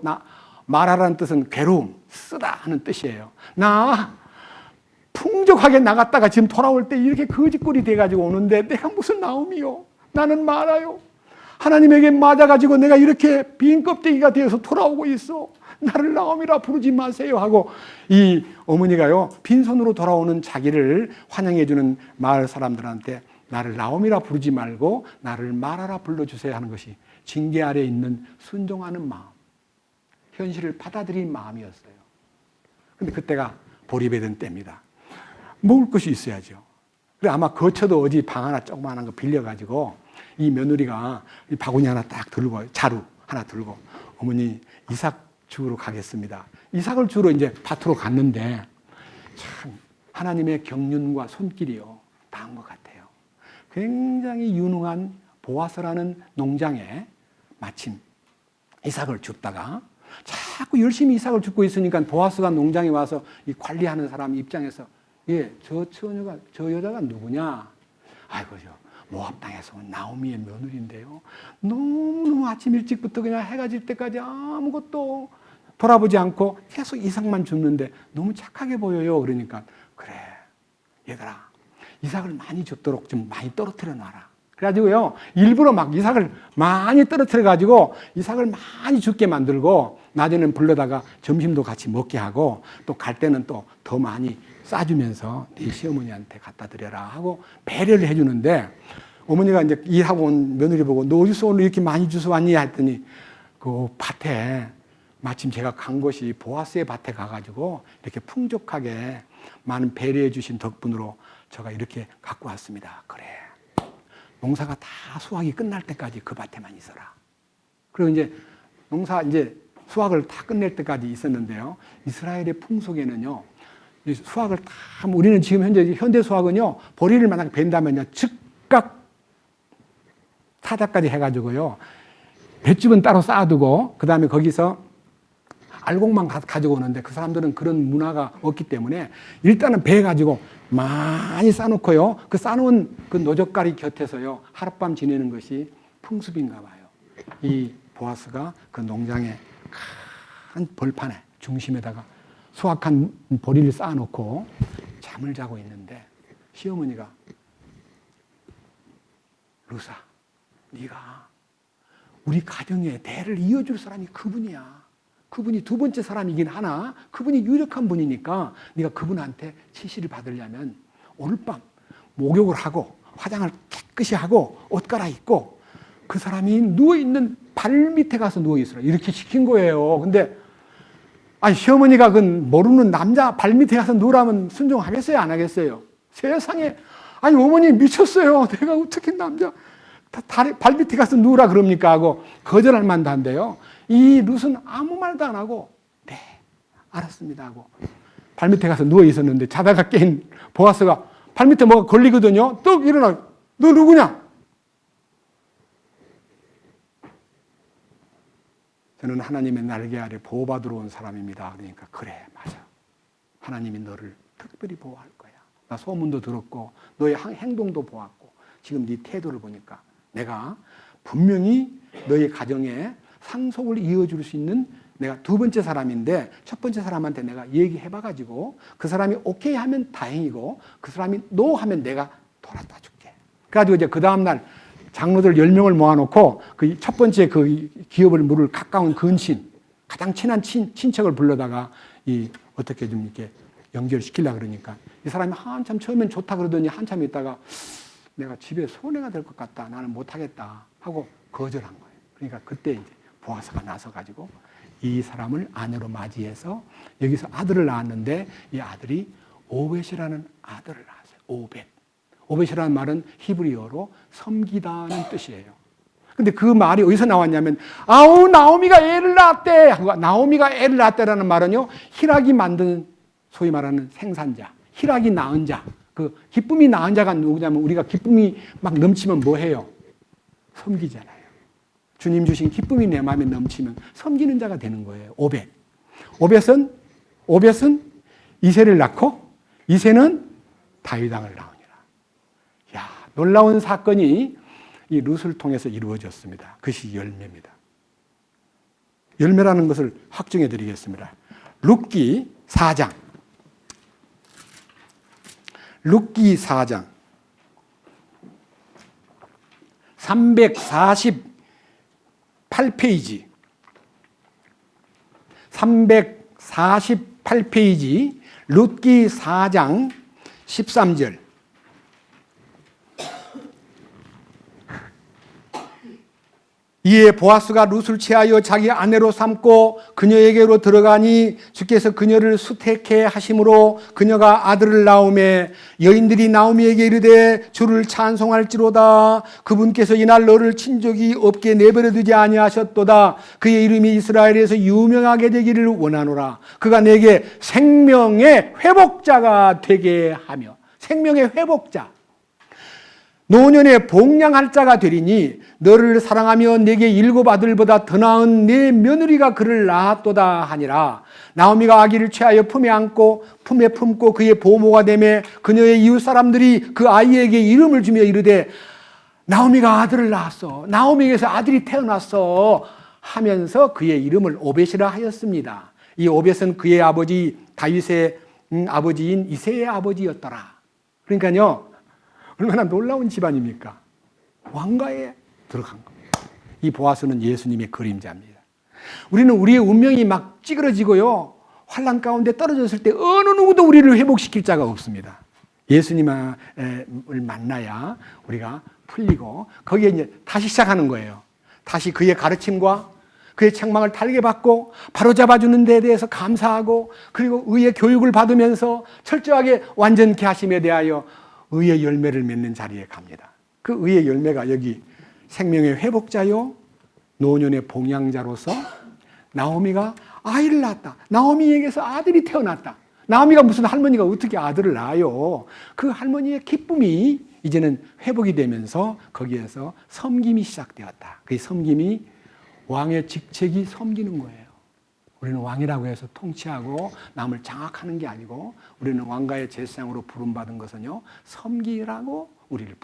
마라라는 뜻은 괴로움, 쓰다 하는 뜻이에요. 나 풍족하게 나갔다가 지금 돌아올 때 이렇게 거짓골이 돼가지고 오는데 내가 무슨 나오미요? 나는 마라요. 하나님에게 맞아가지고 내가 이렇게 빈 껍데기가 되어서 돌아오고 있어. 나를 나오미라 부르지 마세요 하고 이 어머니가요 빈손으로 돌아오는 자기를 환영해주는 마을 사람들한테 나를 나오미라 부르지 말고 나를 마라라 불러주세요 하는 것이 징계 아래 있는 순종하는 마음, 현실을 받아들인 마음이었어요. 근데 그때가 보리배 된 때입니다. 먹을 것이 있어야죠. 그래 아마 거쳐도 어디 방 하나 조그마한 거 빌려가지고 이 며느리가 이 바구니 하나 딱 들고 자루 하나 들고 어머니 이삭 주우러 가겠습니다. 이삭을 주우러 이제 밭으로 갔는데 참 하나님의 경륜과 손길이요 닿은 것 같아요. 굉장히 유능한 보아스라는 농장에 마침 이삭을 줍다가 자꾸 열심히 이삭을 줍고 있으니까 보아스가 농장에 와서 이 관리하는 사람 입장에서 저 처녀가 저 여자가 누구냐? 아이고 모압 땅에서 온 나오미의 며느리인데요. 너무너무 아침 일찍부터 그냥 해가 질 때까지 아무것도 돌아보지 않고 계속 이삭만 줍는데 너무 착하게 보여요. 그러니까 그래 얘들아 이삭을 많이 줍도록 좀 많이 떨어뜨려 놔라. 그래가지고요 일부러 막 이삭을 많이 떨어뜨려 가지고 이삭을 많이 줍게 만들고 낮에는 불러다가 점심도 같이 먹게 하고 또 갈 때는 또 더 많이 싸주면서 네 시어머니한테 갖다 드려라 하고 배려를 해주는데 어머니가 이제 일하고 온 며느리 보고 너 어디서 오늘 이렇게 많이 주워 왔니 했더니 그 밭에 마침 제가 간 곳이 보아스의 밭에 가가지고 이렇게 풍족하게 많은 배려해 주신 덕분으로 제가 이렇게 갖고 왔습니다. 그래 농사가 다 수확이 끝날 때까지 그 밭에만 있어라. 그리고 이제 농사 이제 수확을 다 끝낼 때까지 있었는데요. 이스라엘의 풍속에는요. 수확을 다 우리는 지금 현대 수확은요. 보리를 만약 벤다면요. 즉각 타작까지 해가지고요. 볏짚은 따로 쌓아두고 그다음에 거기서 알곡만 가지고 오는데 그 사람들은 그런 문화가 없기 때문에 일단은 배 가지고 많이 싸놓고요. 그 싸놓은 그 노젓가리 곁에서요. 하룻밤 지내는 것이 풍습인가 봐요. 이 보아스가 그 농장의 큰 벌판에 중심에다가 수확한 보리를 쌓아놓고 잠을 자고 있는데 시어머니가 루사 네가 우리 가정의 대를 이어줄 사람이 그분이야. 그분이 두 번째 사람이긴 하나 그분이 유력한 분이니까 네가 그분한테 치시를 받으려면 오늘 밤 목욕을 하고 화장을 깨끗이 하고 옷 갈아입고 그 사람이 누워있는 발 밑에 가서 누워있으라 이렇게 시킨 거예요. 근데 아니 시어머니가 그 모르는 남자 발 밑에 가서 누우라면 순종하겠어요? 안 하겠어요? 세상에 아니 어머니 미쳤어요. 내가 어떻게 남자 발 밑에 가서 누우라 그럽니까 하고 거절할 만도 한데요. 이 룻은 아무 말도 안 하고 네 알았습니다 하고 발 밑에 가서 누워 있었는데 자다가 깬 보아스가 발 밑에 뭐가 걸리거든요. 떡 일어나 너 누구냐? 저는 하나님의 날개 아래 보호받으러 온 사람입니다. 그러니까 그래 맞아 하나님이 너를 특별히 보호할 거야. 나 소문도 들었고 너의 행동도 보았고 지금 네 태도를 보니까 내가 분명히 너의 가정에 상속을 이어줄 수 있는 내가 두 번째 사람인데 첫 번째 사람한테 내가 얘기해봐가지고 그 사람이 오케이 하면 다행이고 그 사람이 노 하면 내가 돌아다 줄게. 그래가지고 이제 그 다음날 장로들 10명을 모아놓고 그 첫 번째 그 기업을 물을 가까운 근친 가장 친한 친척을 불러다가 이 어떻게 좀 이렇게 연결시키려고 그러니까 이 사람이 한참 처음엔 좋다 그러더니 한참 있다가 내가 집에 손해가 될 것 같다. 나는 못하겠다 하고 거절한 거예요. 그러니까 그때 이제 보아스가 나서가지고 이 사람을 아내로 맞이해서 여기서 아들을 낳았는데 이 아들이 오벳이라는 아들을 낳았어요. 오벳. 오벳이라는 말은 히브리어로 섬기다는 뜻이에요. 근데 그 말이 어디서 나왔냐면 아우 나오미가 애를 낳았대 하고 나오미가 애를 낳았대라는 말은요. 희락이 만든 소위 말하는 생산자, 희락이 낳은 자, 그 기쁨이 낳은 자가 누구냐면 우리가 기쁨이 막 넘치면 뭐 해요? 섬기잖아요. 주님 주신 기쁨이 내 마음에 넘치면 섬기는 자가 되는 거예요. 오벳. 오벳은 이새를 낳고 이새는 다윗 왕을 낳으니라. 야, 놀라운 사건이 이 룻을 통해서 이루어졌습니다. 그것이 열매입니다. 열매라는 것을 확증해 드리겠습니다. 룻기 4장. 룻기 4장 348페이지 348페이지 룻기 4장 13절. 이에 보아스가 룻을 취하여 자기 아내로 삼고 그녀에게로 들어가니 주께서 그녀를 수택해 하심으로 그녀가 아들을 낳음에 여인들이 나오미에게 이르되 주를 찬송할지로다. 그분께서 이날 너를 친족이 없게 내버려 두지 아니하셨도다. 그의 이름이 이스라엘에서 유명하게 되기를 원하노라. 그가 내게 생명의 회복자가 되게 하며. 생명의 회복자, 노년에 복량할 자가 되리니 너를 사랑하며 내게 7 아들보다 더 나은 내 며느리가 그를 낳았도다 하니라. 나오미가 아기를 취하여 품에 안고 품에 품고 그의 보모가 되매 그녀의 이웃 사람들이 그 아이에게 이름을 주며 이르되 나오미가 아들을 낳았어, 나오미에게서 아들이 태어났어 하면서 그의 이름을 오벳이라 하였습니다. 이 오벳은 그의 아버지 다윗의 아버지인 이새의 아버지였더라. 그러니까요, 얼마나 놀라운 집안입니까? 왕가에 들어간 겁니다. 이 보아스는 예수님의 그림자입니다. 우리는 우리의 운명이 막 찌그러지고요, 환난 가운데 떨어졌을 때 어느 누구도 우리를 회복시킬 자가 없습니다. 예수님을 만나야 우리가 풀리고 거기에 이제 다시 시작하는 거예요. 다시 그의 가르침과 그의 책망을 달게 받고 바로잡아주는 데에 대해서 감사하고, 그리고 의의 교육을 받으면서 철저하게 완전케 하심에 대하여 의의 열매를 맺는 자리에 갑니다. 그 의의 열매가 여기 생명의 회복자요, 노년의 봉양자로서 나오미가 아이를 낳았다. 나오미에게서 아들이 태어났다. 나오미가 무슨 할머니가 어떻게 아들을 낳아요? 그 할머니의 기쁨이 이제는 회복이 되면서 거기에서 섬김이 시작되었다. 그 섬김이 왕의 직책이 섬기는 거예요. 우리는 왕이라고 해서 통치하고 남을 장악하는 게 아니고, 우리는 왕가의 제사장으로 부름받은 것은요, 섬기라고 우리를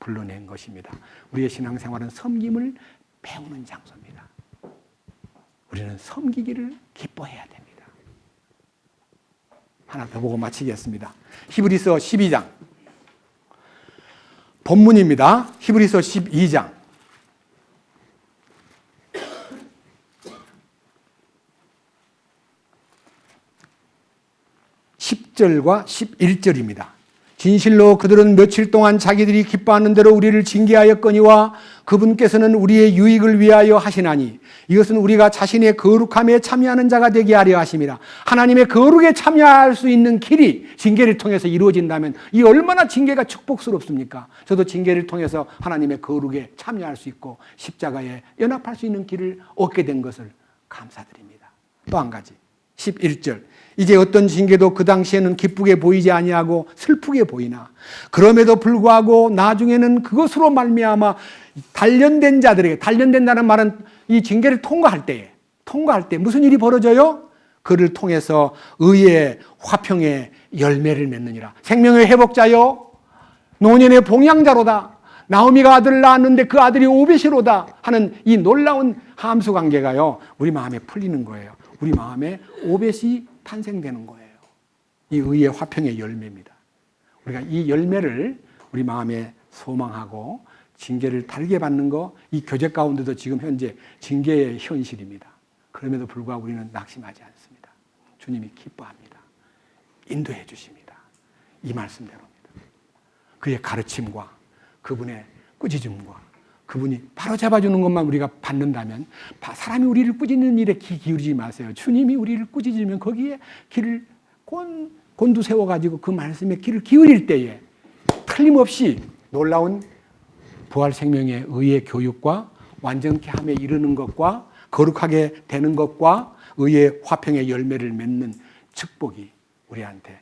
불러낸 것입니다. 우리의 신앙생활은 섬김을 배우는 장소입니다. 우리는 섬기기를 기뻐해야 됩니다. 하나 더 보고 마치겠습니다. 히브리서 12장. 본문입니다. 히브리서 12장. 10절과 11절입니다. 진실로 그들은 며칠 동안 자기들이 기뻐하는 대로 우리를 징계하였거니와 그분께서는 우리의 유익을 위하여 하시나니 이것은 우리가 자신의 거룩함에 참여하는 자가 되게 하려 하심이라. 하나님의 거룩에 참여할 수 있는 길이 징계를 통해서 이루어진다면 이 얼마나 징계가 축복스럽습니까? 저도 징계를 통해서 하나님의 거룩에 참여할 수 있고 십자가에 연합할 수 있는 길을 얻게 된 것을 감사드립니다. 또 한 가지, 11절. 이제 어떤 징계도 그 당시에는 기쁘게 보이지 아니하고 슬프게 보이나 그럼에도 불구하고 나중에는 그것으로 말미암아 단련된 자들에게, 단련된다는 말은 이 징계를 통과할 때 무슨 일이 벌어져요? 그를 통해서 의의 화평의 열매를 맺느니라. 생명의 회복자요, 노년의 봉양자로다. 나오미가 아들을 낳았는데 그 아들이 오벳이로다 하는 이 놀라운 함수 관계가요, 우리 마음에 풀리는 거예요. 우리 마음에 오벳이 탄생되는 거예요. 이 의의 화평의 열매입니다. 우리가 이 열매를 우리 마음에 소망하고 징계를 달게 받는 거, 이 교제 가운데도 지금 현재 징계의 현실입니다. 그럼에도 불구하고 우리는 낙심하지 않습니다. 주님이 기뻐합니다. 인도해 주십니다. 이 말씀대로입니다. 그의 가르침과 그분의 꾸짖음과 그분이 바로 잡아주는 것만 우리가 받는다면, 사람이 우리를 꾸짖는 일에 귀 기울이지 마세요. 주님이 우리를 꾸짖으면 거기에 귀를 곤두세워가지고 그 말씀에 귀를 기울일 때에 틀림없이 놀라운 부활 생명의 의의 교육과 완전케 함에 이르는 것과 거룩하게 되는 것과 의의 화평의 열매를 맺는 축복이 우리한테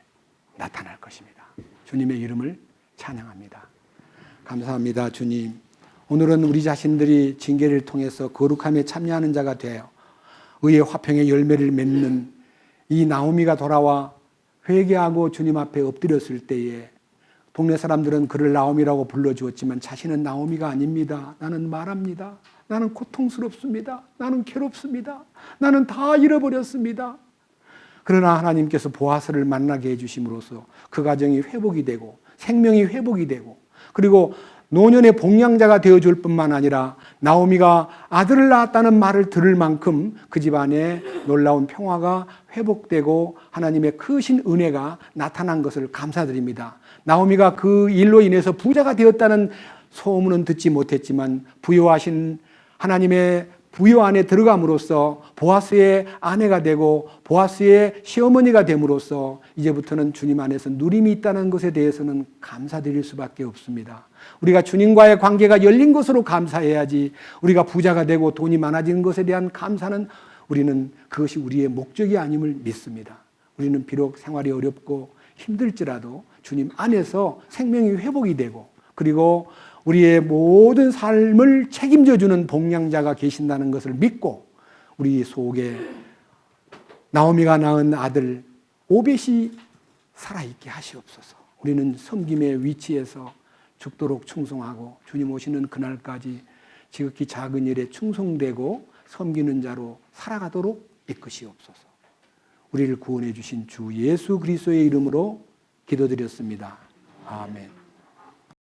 나타날 것입니다. 주님의 이름을 찬양합니다. 감사합니다. 주님, 오늘은 우리 자신들이 징계를 통해서 거룩함에 참여하는 자가 되어 의의 화평의 열매를 맺는 이 나오미가 돌아와 회개하고 주님 앞에 엎드렸을 때에 동네 사람들은 그를 나오미라고 불러주었지만 자신은 나오미가 아닙니다. 나는 말합니다. 나는 고통스럽습니다. 나는 괴롭습니다. 나는 다 잃어버렸습니다. 그러나 하나님께서 보아스를 만나게 해주심으로써 그 가정이 회복이 되고 생명이 회복이 되고, 그리고 노년의 복량자가 되어줄 뿐만 아니라 나오미가 아들을 낳았다는 말을 들을 만큼 그 집안에 놀라운 평화가 회복되고 하나님의 크신 은혜가 나타난 것을 감사드립니다. 나오미가 그 일로 인해서 부자가 되었다는 소문은 듣지 못했지만 부여하신 하나님의 부여 안에 들어감으로써 보아스의 아내가 되고 보아스의 시어머니가 됨으로써 이제부터는 주님 안에서 누림이 있다는 것에 대해서는 감사드릴 수밖에 없습니다. 우리가 주님과의 관계가 열린 것으로 감사해야지, 우리가 부자가 되고 돈이 많아지는 것에 대한 감사는 우리는 그것이 우리의 목적이 아님을 믿습니다. 우리는 비록 생활이 어렵고 힘들지라도 주님 안에서 생명이 회복이 되고, 그리고 우리의 모든 삶을 책임져 주는 복량자가 계신다는 것을 믿고, 우리 속에 나오미가 낳은 아들 오벳이 살아있게 하시옵소서. 우리는 섬김의 위치에서 죽도록 충성하고 주님 오시는 그날까지 지극히 작은 일에 충성되고 섬기는 자로 살아가도록 이끄시옵소서. 우리를 구원해 주신 주 예수 그리스도의 이름으로 기도드렸습니다. 아멘.